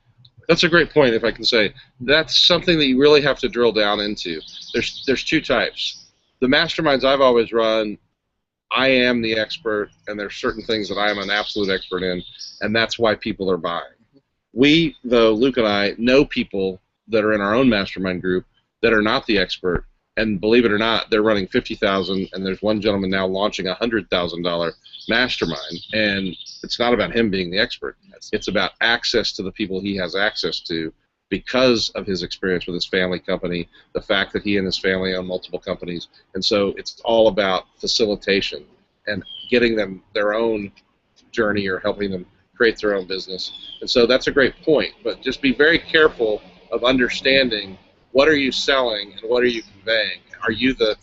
that's a great point, if I can say. That's something that you really have to drill down into. There's 2 types. The masterminds I've always run, I am the expert, and there's certain things that I am an absolute expert in, and that's why people are buying. We, though, Luke and I, know people that are in our own mastermind group that are not the expert, and believe it or not, they're running $50,000, and there's one gentleman now launching a $100,000 mastermind, and it's not about him being the expert. It's about access to the people he has access to because of his experience with his family company, the fact that he and his family own multiple companies, and so it's all about facilitation and getting them their own journey or helping them create their own business. And so that's a great point, but just be very careful of understanding what are you selling and what are you conveying. Are you the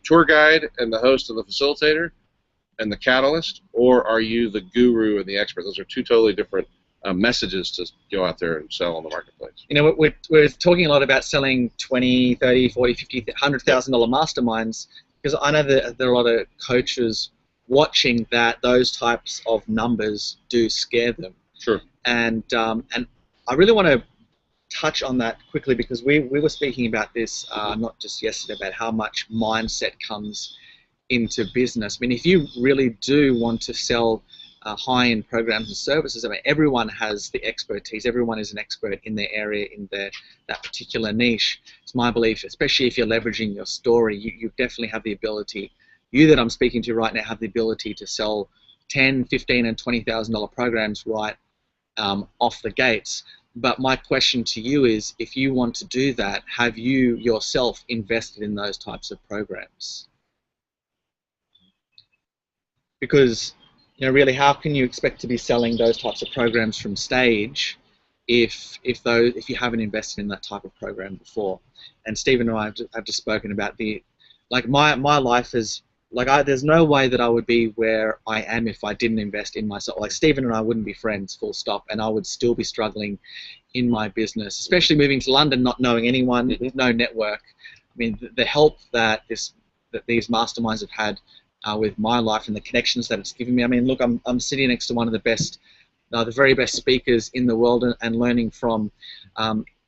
tour guide and the host and the facilitator and the catalyst, or are you the guru and the expert? Those are 2 totally different messages to go out there and sell on the marketplace. We're talking a lot about selling $20,000, $30,000, $40,000, $50,000, $100,000 masterminds, because I know that there are a lot of coaches watching that those types of numbers do scare them. Sure. And I really want to touch on that quickly, because we were speaking about this not just yesterday, about how much mindset comes into business. I mean, if you really do want to sell high-end programs and services, I mean, everyone has the expertise. Everyone is an expert in their area, in that particular niche. It's my belief, especially if you're leveraging your story, you definitely have the ability. You that I'm speaking to right now have the ability to sell $10,000, $15,000, and $20,000 programs right off the gates. But my question to you is, if you want to do that, have you yourself invested in those types of programs? Because really, how can you expect to be selling those types of programs from stage if you haven't invested in that type of program before? And Steven and I have just spoken about my life is there's no way that I would be where I am if I didn't invest in myself. Like, Steven and I wouldn't be friends, full stop, and I would still be struggling in my business, especially moving to London, not knowing anyone, no network. I mean, the help that these masterminds have had with my life and the connections that it's given me. I mean, look, I'm sitting next to one of the very best speakers in the world, and learning from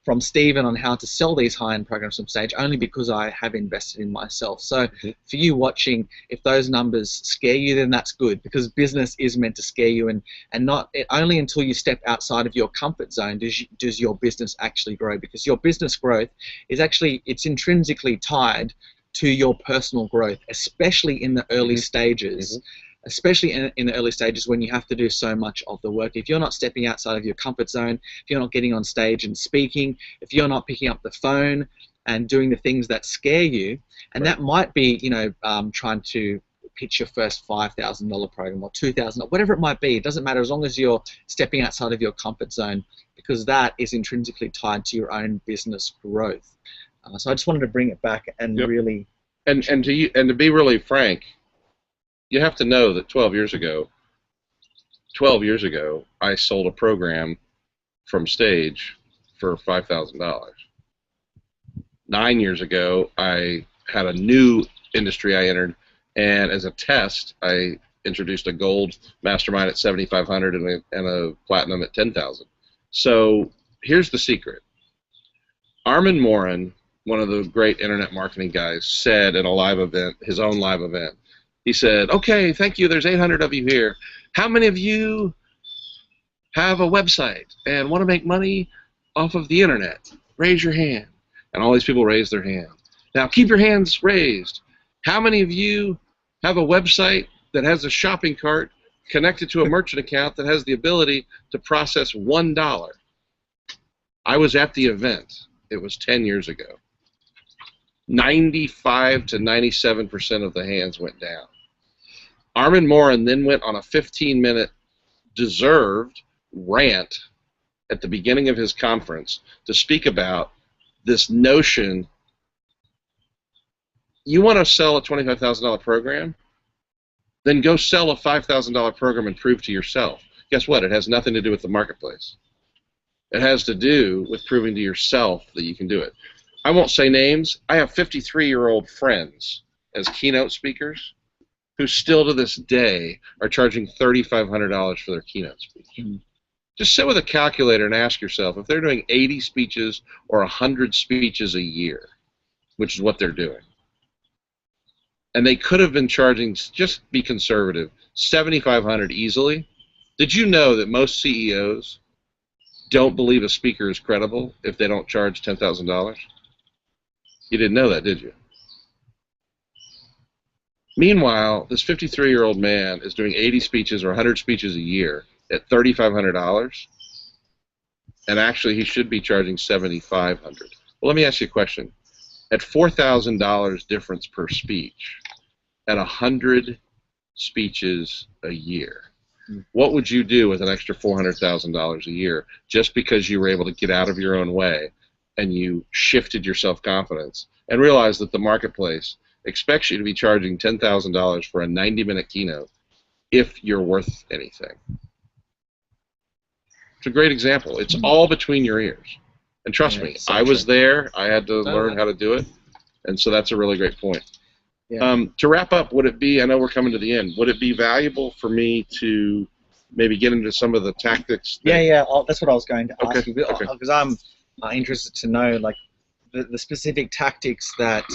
from Steven on how to sell these high-end programs from stage, only because I have invested in myself. So for you watching, if those numbers scare you, then that's good, because business is meant to scare you, and not only until you step outside of your comfort zone does your business actually grow, because your business growth is actually, it's intrinsically tied to your personal growth, especially in the early stages. Especially in the early stages when you have to do so much of the work. If you're not stepping outside of your comfort zone, if you're not getting on stage and speaking, if you're not picking up the phone and doing the things that scare you, and that might be, you know, trying to pitch your first $5,000 program or $2,000, whatever it might be. It doesn't matter, as long as you're stepping outside of your comfort zone, because that is intrinsically tied to your own business growth. So I just wanted to bring it back and really... And to be really frank, you have to know that 12 years ago, I sold a program from stage for $5,000. 9 years ago, I had a new industry I entered, and as a test, I introduced a gold mastermind at $7,500 and a platinum at $10,000. So here's the secret. Armin Morin, one of the great internet marketing guys, said in a live event, his own live event, he said, okay, thank you, there's 800 of you here. How many of you have a website and want to make money off of the internet? Raise your hand. And all these people raised their hand. Now keep your hands raised. How many of you have a website that has a shopping cart connected to a merchant account that has the ability to process $1? I was at the event. It was 10 years ago. 95 to 97% of the hands went down. Armin Morin then went on a 15-minute deserved rant at the beginning of his conference to speak about this notion. You want to sell a $25,000 program? Then go sell a $5,000 program and prove to yourself. Guess what? It has nothing to do with the marketplace. It has to do with proving to yourself that you can do it. I won't say names. I have 53-year-old friends as keynote speakers who still to this day are charging $3,500 for their keynote speech. Just sit with a calculator and ask yourself, if they're doing 80 speeches or 100 speeches a year, which is what they're doing, and they could have been charging, just be conservative, $7,500 easily. Did you know that most CEOs don't believe a speaker is credible if they don't charge $10,000? You didn't know that, did you? Meanwhile, this 53-year-old man is doing 80 speeches or 100 speeches a year at $3,500, and actually he should be charging $7,500. Well, let me ask you a question. At $4,000 difference per speech, at 100 speeches a year, what would you do with an extra $400,000 a year just because you were able to get out of your own way and you shifted your self-confidence and realized that the marketplace expects you to be charging $10,000 for a 90-minute keynote if you're worth anything? It's a great example. It's all between your ears. And trust me, I was there. I had to learn how to do it. And so that's a really great point. Yeah. To wrap up, would it be, I know we're coming to the end, would it be valuable for me to maybe get into some of the tactics? That's what I was going to ask you. Because I'm interested to know, like, the specific tactics that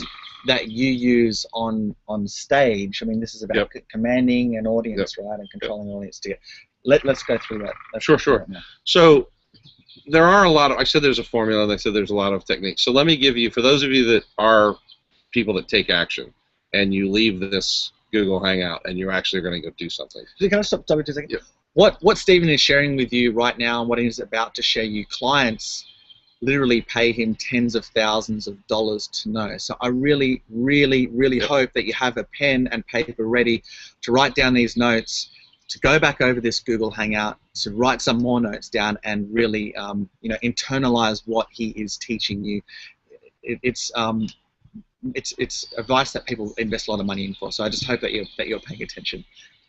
you use on stage. I mean, this is about commanding an audience, right, and controlling an audience. Let's go through that. Sure. Right, so there are a lot of, I said there's a formula, and I said there's a lot of techniques. So let me give you, for those of you that are people that take action, and you leave this Google Hangout, and you're actually going to go do something. Can I stop for 2 seconds? Yeah. What Steven is sharing with you right now, and what he's about to share you, clients literally pay him tens of thousands of dollars to know. So I really, really, really hope that you have a pen and paper ready to write down these notes, to go back over this Google Hangout, to write some more notes down, and really, internalize what he is teaching you. It's advice that people invest a lot of money in for. So I just hope that you're paying attention.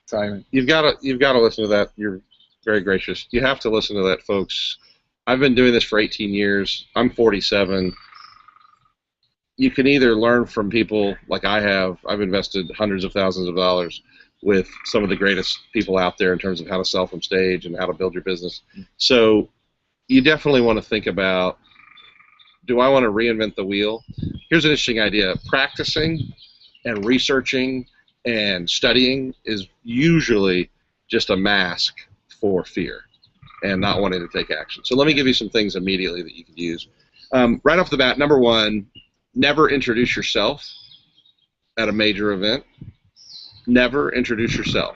Sorry. You've got to listen to that. You're very gracious. You have to listen to that, folks. I've been doing this for 18 years. I'm 47. You can either learn from people like I have. I've invested hundreds of thousands of dollars with some of the greatest people out there in terms of how to sell from stage and how to build your business. So you definitely want to think about do I want to reinvent the wheel? Here's an interesting idea. Practicing and researching and studying is usually just a mask for fear and not wanting to take action. So let me give you some things immediately that you can use. Right off the bat, number one, never introduce yourself at a major event. Never introduce yourself.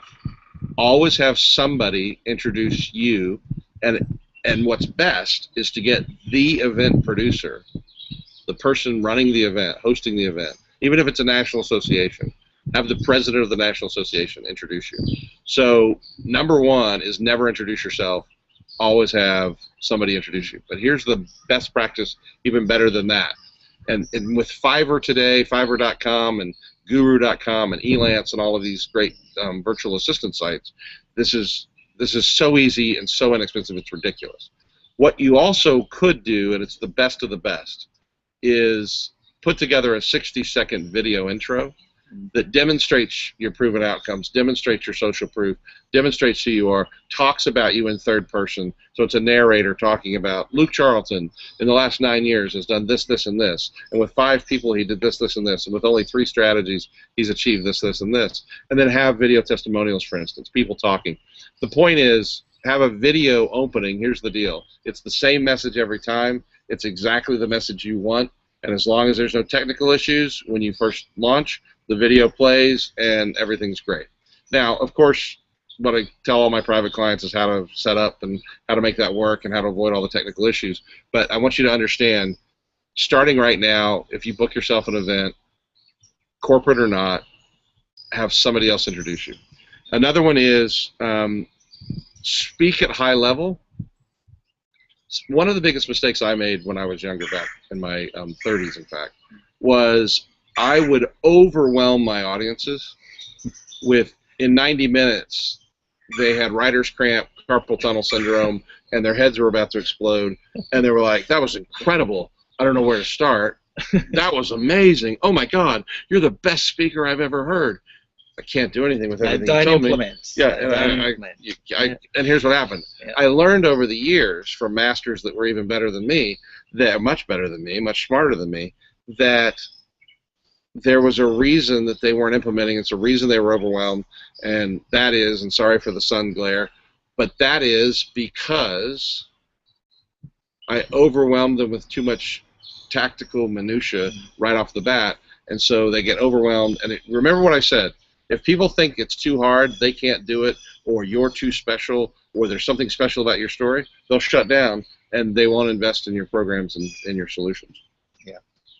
Always have somebody introduce you, and what's best is to get the event producer, the person running the event, hosting the event, even if it's a national association, have the president of the national association introduce you. So number one is never introduce yourself. Always have somebody introduce you. But here's the best practice, even better than that. And with Fiverr today, Fiverr.com and Guru.com and Elance and all of these great virtual assistant sites, this is so easy and so inexpensive, it's ridiculous. What you also could do, and it's the best of the best, is put together a 60-second video intro that demonstrates your proven outcomes, demonstrates your social proof, demonstrates who you are, talks about you in third person. So it's a narrator talking about Luke Charlton in the last 9 years has done this, this, and this. And with 5 people, he did this, this, and this. And with only 3 strategies, he's achieved this, this, and this. And then have video testimonials, for instance, people talking. The point is, have a video opening. Here's the deal. It's the same message every time. It's exactly the message you want. And as long as there's no technical issues when you first launch, the video plays and everything's great. Now, of course, what I tell all my private clients is how to set up and how to make that work and how to avoid all the technical issues. But I want you to understand, starting right now, if you book yourself an event, corporate or not, have somebody else introduce you. Another one is speak at high level. One of the biggest mistakes I made when I was younger, back in my 30s, in fact, was I would overwhelm my audiences with, in 90 minutes, they had writer's cramp, carpal tunnel syndrome, and their heads were about to explode, and they were like, that was incredible. I don't know where to start. That was amazing. Oh, my God, you're the best speaker I've ever heard. I can't do anything with everything you told me. Yeah, and here's what happened. Yeah. I learned over the years from masters that were even better than me, that much better than me, much smarter than me, that there was a reason that they weren't implementing. It's a reason they were overwhelmed, and that is, and sorry for the sun glare, but that is because I overwhelmed them with too much tactical minutia right off the bat, and so they get overwhelmed. And remember what I said. If people think it's too hard, they can't do it, or you're too special, or there's something special about your story, they'll shut down, and they won't invest in your programs and in your solutions. Yeah,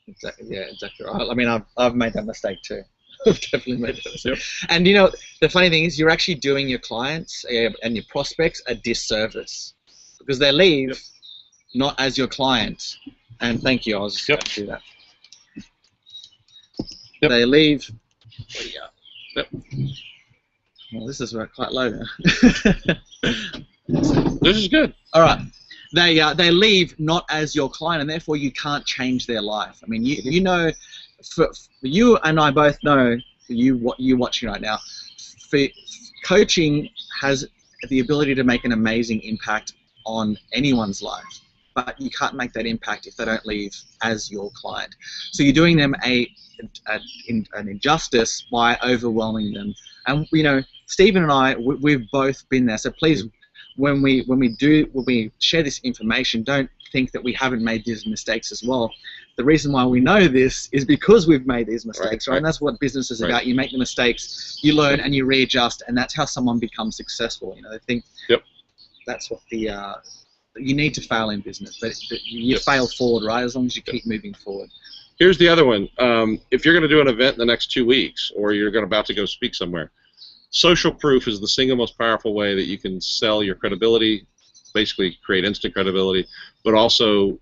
exactly. Yeah, exactly right. I mean, I've made that mistake too. I've definitely made that mistake. Yep. And you know, the funny thing is, you're actually doing your clients and your prospects a disservice because they leave not as your client. And thank you. I was just going to do that. They leave. Yep. Well, this is quite low now. This is good. All right. They leave not as your client, and therefore you can't change their life. I mean, you know, for you and I both know, what you're watching right now, coaching has the ability to make an amazing impact on anyone's life, but you can't make that impact if they don't leave as your client. So you're doing them an injustice by overwhelming them. And you know, Steven and I, we've both been there. So please, when we share this information, don't think that we haven't made these mistakes as well. The reason why we know this is because we've made these mistakes, right? And that's what business is about. You make the mistakes, you learn, and you readjust, and that's how someone becomes successful. You know, they think that's what you need to fail in business, but you fail forward, right? As long as you keep moving forward. Here's the other one. If you're going to do an event in the next 2 weeks, or you're about to go speak somewhere, social proof is the single most powerful way that you can sell your credibility, basically create instant credibility, but also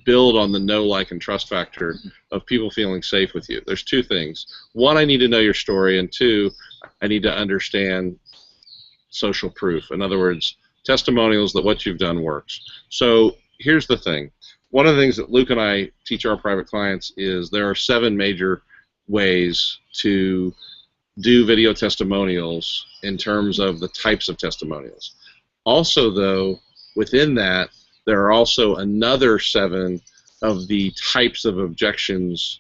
build on the know, like, and trust factor of people feeling safe with you. There's 2 things. 1, I need to know your story, and 2, I need to understand social proof. In other words, testimonials that what you've done works. So here's the thing. One of the things that Luke and I teach our private clients is there are 7 major ways to do video testimonials in terms of the types of testimonials. Also, though, within that, there are also another 7 of the types of objections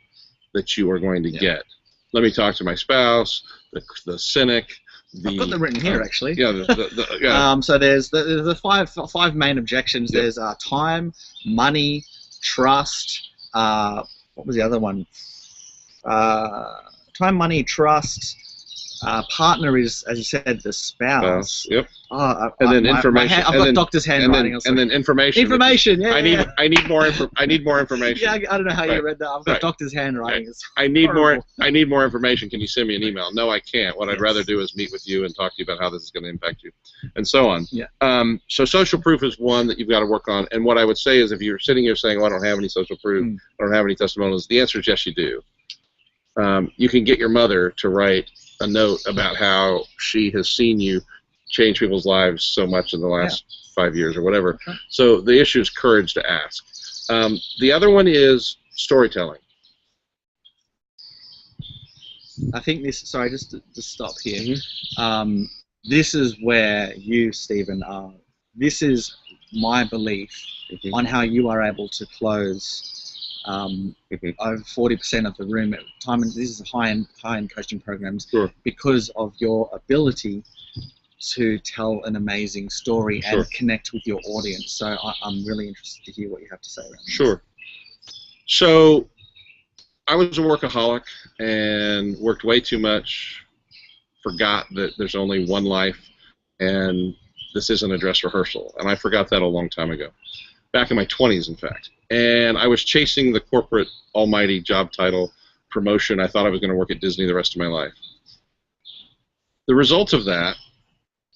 that you are going to get. Let me talk to my spouse, the cynic. I've got them written here, actually. Yeah. So there's the five main objections. Yep. There's time, money, trust. What was the other one? Time, money, trust. Partner is, as you said, the spouse. Yep. And then information. I've got doctor's handwriting. And then information. Information. Yeah. I need more information. Yeah, I don't know how you read that. I've got doctor's handwriting. It's I need more information. Can you send me an email? No, I can't. What I'd rather do is meet with you and talk to you about how this is going to impact you, and so on. Yeah. So social proof is one that you've got to work on. And what I would say is, if you're sitting here saying, "Oh, I don't have any social proof. I don't have any testimonials," the answer is yes, you do. You can get your mother to write a note about how she has seen you change people's lives so much in the last 5 years or whatever. Okay. So the issue is courage to ask. The other one is storytelling. I think this, sorry, just to stop here. This is where you, Steven, are. This is my belief on how you are able to close over 40% of the room at time. And this is high-end coaching programs because of your ability to tell an amazing story and connect with your audience. So I'm really interested to hear what you have to say around this. So I was a workaholic and worked way too much, forgot that there's only one life and this isn't a dress rehearsal. And I forgot that a long time ago, back in my 20s, in fact. And I was chasing the corporate almighty job title, promotion. I thought I was going to work at Disney the rest of my life. The result of that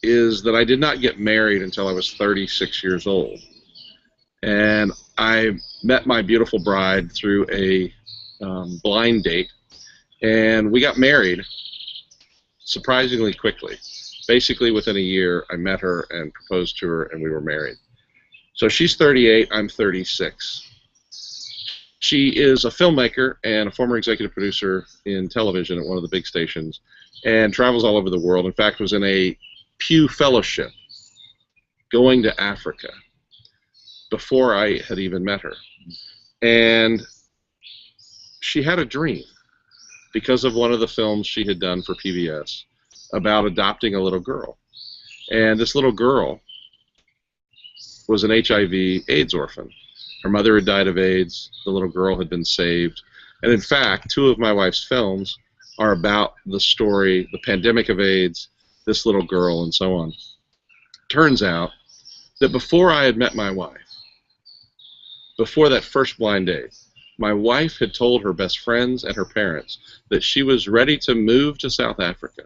is that I did not get married until I was 36 years old. And I met my beautiful bride through a blind date, and we got married surprisingly quickly. Basically within a year, I met her and proposed to her, and we were married. So she's 38, I'm 36. She is a filmmaker and a former executive producer in television at one of the big stations and travels all over the world. In fact, was in a Pew Fellowship going to Africa before I had even met her. And she had a dream because of one of the films she had done for PBS about adopting a little girl. And this little girl was an HIV/AIDS orphan. Her mother had died of AIDS. The little girl had been saved. And in fact, 2 of my wife's films are about the story, the pandemic of AIDS, this little girl, and so on. Turns out that before I had met my wife, before that first blind date, my wife had told her best friends and her parents that she was ready to move to South Africa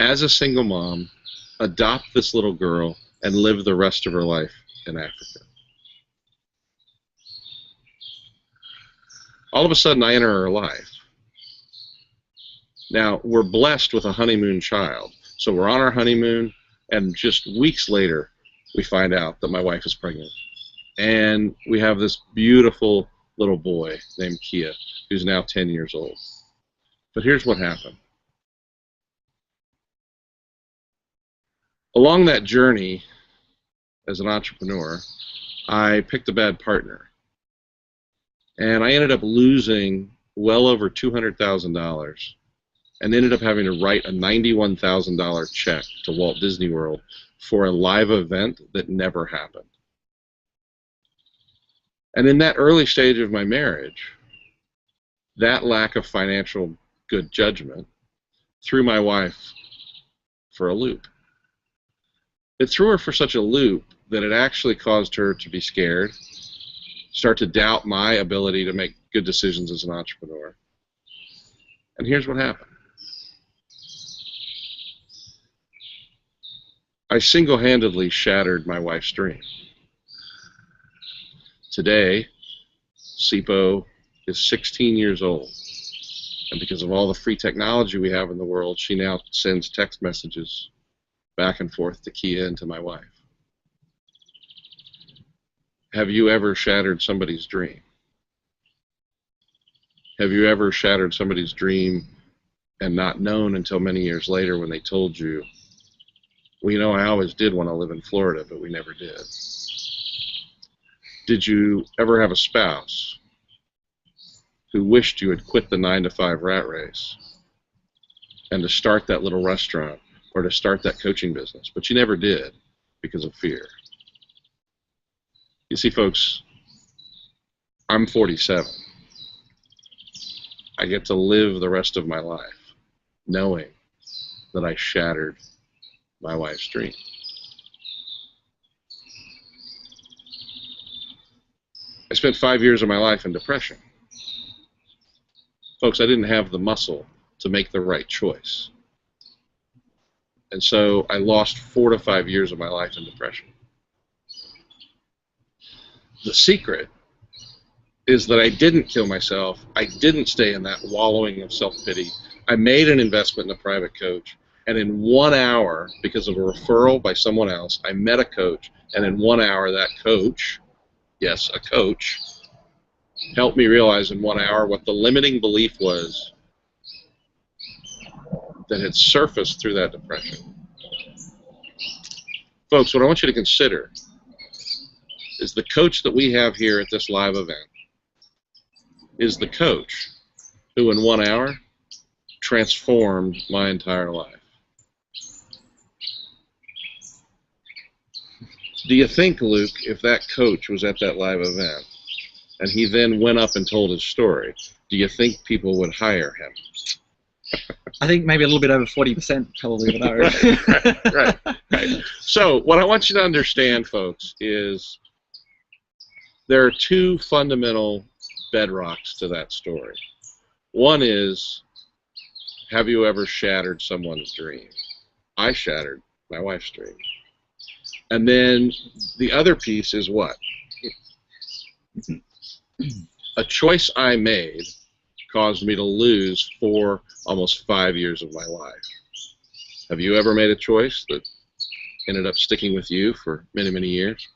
as a single mom, adopt this little girl, and live the rest of her life in Africa. All of a sudden, I enter her life. Now, we're blessed with a honeymoon child. So we're on our honeymoon, and just weeks later, we find out that my wife is pregnant. And we have this beautiful little boy named Kia, who's now 10 years old. But here's what happened. Along that journey, as an entrepreneur, I picked a bad partner. And I ended up losing well over $200,000 and ended up having to write a $91,000 check to Walt Disney World for a live event that never happened. And in that early stage of my marriage, that lack of financial good judgment threw my wife for a loop. It threw her for such a loop that it actually caused her to be scared, start to doubt my ability to make good decisions as an entrepreneur. And here's what happened. I single-handedly shattered my wife's dream. Today, Sipo is 16 years old. And because of all the free technology we have in the world, she now sends text messages back and forth to Kia and to my wife. Have you ever shattered somebody's dream? Have you ever shattered somebody's dream and not known until many years later when they told you, well, you know, I always did want to live in Florida, but we never did? Did you ever have a spouse who wished you had quit the 9-to-5 rat race and to start that little restaurant or to start that coaching business, but you never did because of fear? You see, folks, I'm 47. I get to live the rest of my life knowing that I shattered my wife's dream. I spent 5 years of my life in depression. Folks, I didn't have the muscle to make the right choice. And so I lost 4 to 5 years of my life in depression. The secret is that I didn't kill myself. I didn't stay in that wallowing of self-pity. I made an investment in a private coach, and in 1 hour, because of a referral by someone else, I met a coach, and in 1 hour that coach, yes, a coach, helped me realize in 1 hour what the limiting belief was that had surfaced through that depression. Folks, what I want you to consider is the coach that we have here at this live event is the coach who in 1 hour transformed my entire life. Do you think, Luke, if that coach was at that live event and he then went up and told his story, do you think people would hire him? I think maybe a little bit over 40% probably would hire him. Right. So what I want you to understand, folks, is there are 2 fundamental bedrocks to that story. One is, have you ever shattered someone's dream? I shattered my wife's dream. And then the other piece is what? A choice I made caused me to lose 4, almost 5 years of my life. Have you ever made a choice that ended up sticking with you for many, many years?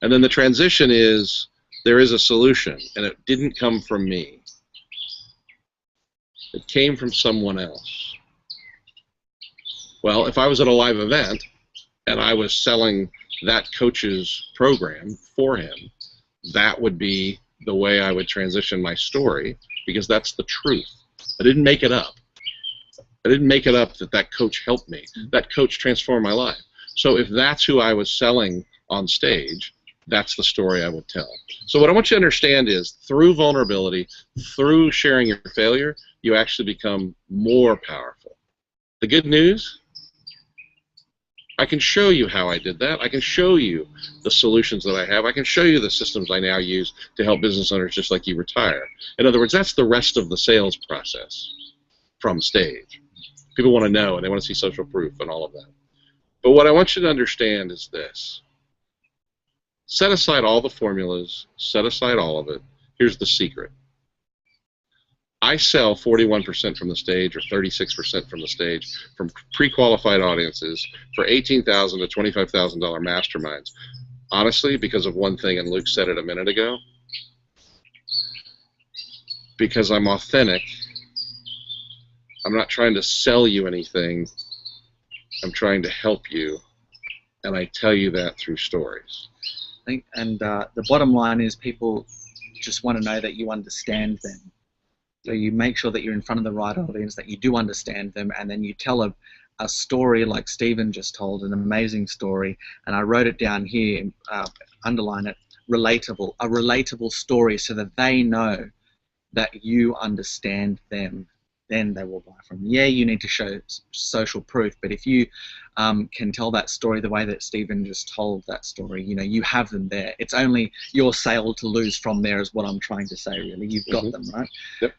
And then the transition is, there is a solution, and it didn't come from me. It came from someone else. Well, if I was at a live event and I was selling that coach's program for him, that would be the way I would transition my story, because that's the truth. I didn't make it up. I didn't make it up that that coach helped me. That coach transformed my life. So if that's who I was selling on stage, that's the story I would tell. So what I want you to understand is, through vulnerability, through sharing your failure, you actually become more powerful. The good news, I can show you how I did that. I can show you the solutions that I have. I can show you the systems I now use to help business owners just like you retire. In other words, that's the rest of the sales process from stage. People want to know, and they want to see social proof and all of that. But what I want you to understand is this. Set aside all the formulas. Set aside all of it. Here's the secret. I sell 41% from the stage, or 36% from the stage, from pre-qualified audiences for $18,000 to $25,000 masterminds. Honestly, because of one thing, and Luke said it a minute ago, because I'm authentic. I'm not trying to sell you anything. I'm trying to help you, and I tell you that through stories. I think, and the bottom line is, people just want to know that you understand them. So you make sure that you're in front of the right audience, that you do understand them, and then you tell a story like Steven just told, an amazing story, and I wrote it down here, underline it, relatable, a relatable story, so that they know that you understand them. Then they will buy from you. Yeah, you need to show social proof, but if you can tell that story the way that Steven just told that story, you know, you have them there. It's only your sale to lose from there, is what I'm trying to say, really. You've got them, right? Yep.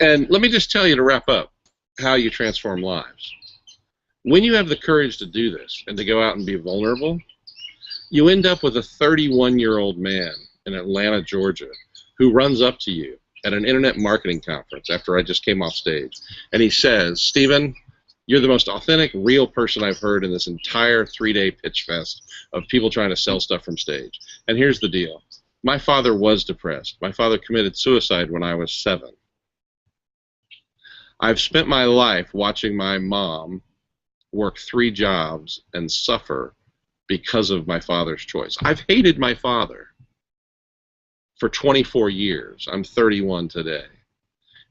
And let me just tell you, to wrap up, how you transform lives. When you have the courage to do this and to go out and be vulnerable, you end up with a 31-year-old man in Atlanta, Georgia, who runs up to you at an internet marketing conference after I just came off stage, and he says, "Steven, you're the most authentic, real person I've heard in this entire 3-day pitch fest of people trying to sell stuff from stage. And here's the deal. My father was depressed. My father committed suicide when I was 7. I've spent my life watching my mom work 3 jobs and suffer because of my father's choice. I've hated my father. for 24 years. I'm 31 today.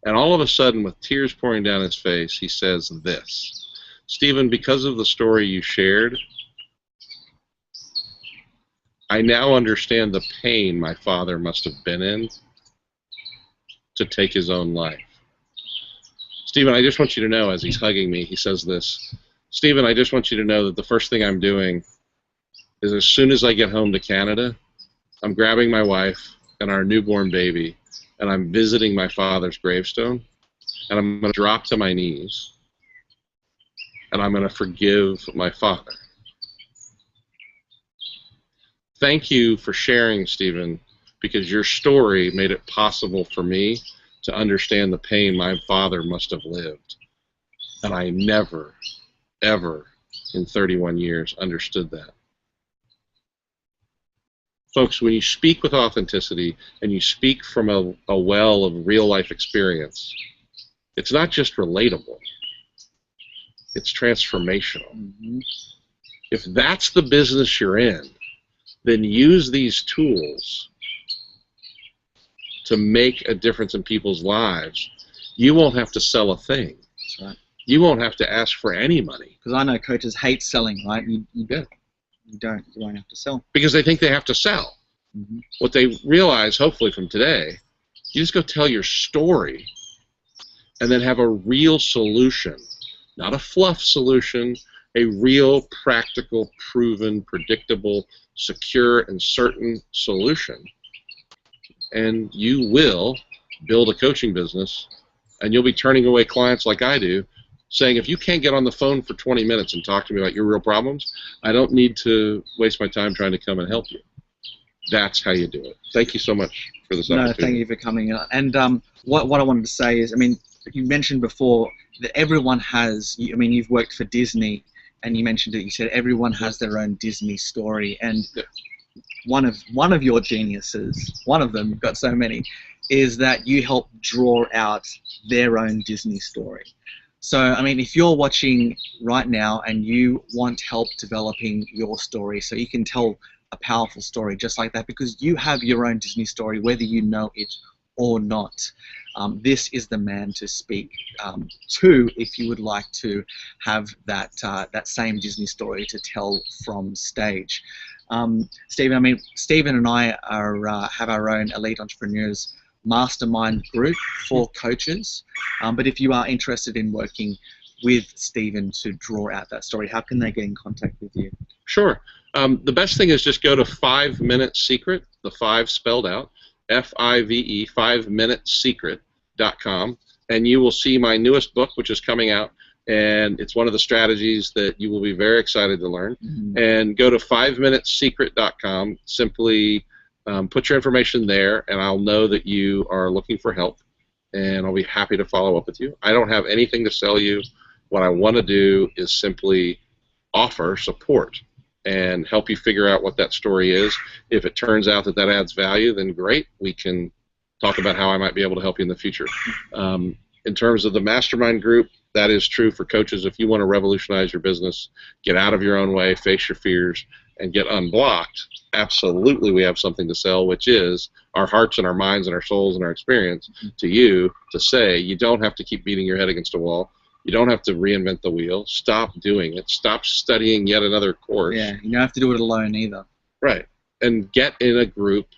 And all of a sudden, with tears pouring down his face, he says this: Steven, because of the story you shared, I now understand the pain my father must have been in to take his own life. Steven, I just want you to know, as he's hugging me, he says this: Steven, I just want you to know that the first thing I'm doing is, as soon as I get home to Canada, I'm grabbing my wife and our newborn baby, and I'm visiting my father's gravestone, and I'm going to drop to my knees, and I'm going to forgive my father. Thank you for sharing, Steven, because your story made it possible for me to understand the pain my father must have lived. And I never, ever in 31 years understood that. Folks, when you speak with authenticity and you speak from a well of real-life experience, it's not just relatable, it's transformational. Mm-hmm. If that's the business you're in, then use these tools to make a difference in people's lives. You won't have to sell a thing. That's right. You won't have to ask for any money. Because I know coaches hate selling, right? You Yeah. You won't have to sell. Because they think they have to sell. Mm-hmm. What they realize, hopefully from today, you just go tell your story and then have a real solution, not a fluff solution, a real, practical, proven, predictable, secure, and certain solution. And you will build a coaching business, and you'll be turning away clients like I do, saying, if you can't get on the phone for 20 minutes and talk to me about your real problems, I don't need to waste my time trying to come and help you. That's how you do it. Thank you so much for this opportunity. No, thank you for coming. And what I wanted to say is, I mean, you mentioned before that everyone has, I mean, you've worked for Disney, and you mentioned it, you said everyone has their own Disney story, and yeah. one of your geniuses, one of them, you've got so many, is that you help draw out their own Disney story. So, I mean, if you're watching right now and you want help developing your story so you can tell a powerful story just like that, because you have your own Disney story, whether you know it or not, this is the man to speak to if you would like to have that same Disney story to tell from stage. Steven, I mean, Steven and I are have our own Elite Entrepreneurs Mastermind group for coaches, but if you are interested in working with Steven to draw out that story, how can they get in contact with you? Sure. The best thing is just go to 5 Minute Secret, the 5 spelled out, F-I-V-E, 5minutesecret.com, and you will see my newest book, which is coming out, and it's one of the strategies that you will be very excited to learn. Mm-hmm. And go to 5minutesecret.com, simply put your information there, and I'll know that you are looking for help, and I'll be happy to follow up with you. I don't have anything to sell you. What I want to do is simply offer support and help you figure out what that story is. If it turns out that that adds value, then great. We can talk about how I might be able to help you in the future. In terms of the Mastermind group, that is true for coaches. If you want to revolutionize your business, get out of your own way, face your fears, and get unblocked, absolutely we have something to sell, which is our hearts and our minds and our souls and our experience to you, to say you don't have to keep beating your head against a wall. You don't have to reinvent the wheel. Stop doing it. Stop studying yet another course. Yeah, you don't have to do it alone either. Right. And get in a group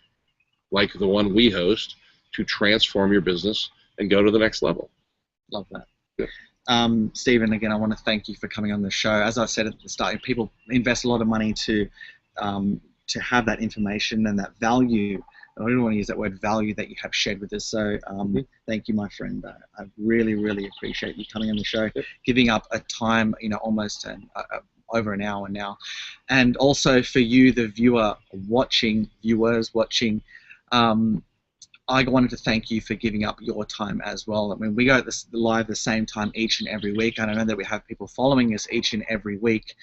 like the one we host to transform your business and go to the next level. Love that. Yeah. Steven, again, I want to thank you for coming on the show. As I said at the start, people invest a lot of money to have that information and that value. I don't want to use that word value that you have shared with us. So thank you, my friend. I really, really appreciate you coming on the show, giving up a time, you know, almost over an hour now. And also for you, the viewers watching, I wanted to thank you for giving up your time as well. I mean, we go live the same time each and every week, and I know that we have people following us each and every week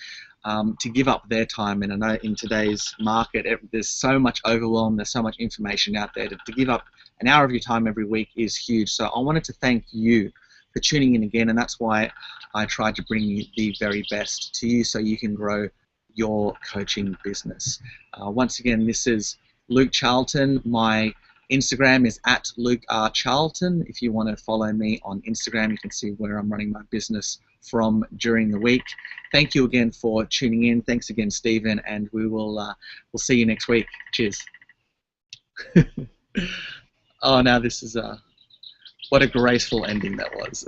to give up their time. And I know in today's market, there's so much overwhelm, there's so much information out there. To give up an hour of your time every week is huge. So I wanted to thank you for tuning in again, and that's why I tried to bring you the very best to you so you can grow your coaching business. Once again, this is Luke Charlton. My Instagram is @LukeRCharlton. If you want to follow me on Instagram, you can see where I'm running my business from during the week. Thank you again for tuning in. Thanks again, Steven, and we'll see you next week. Cheers. Oh, now this is what a graceful ending that was.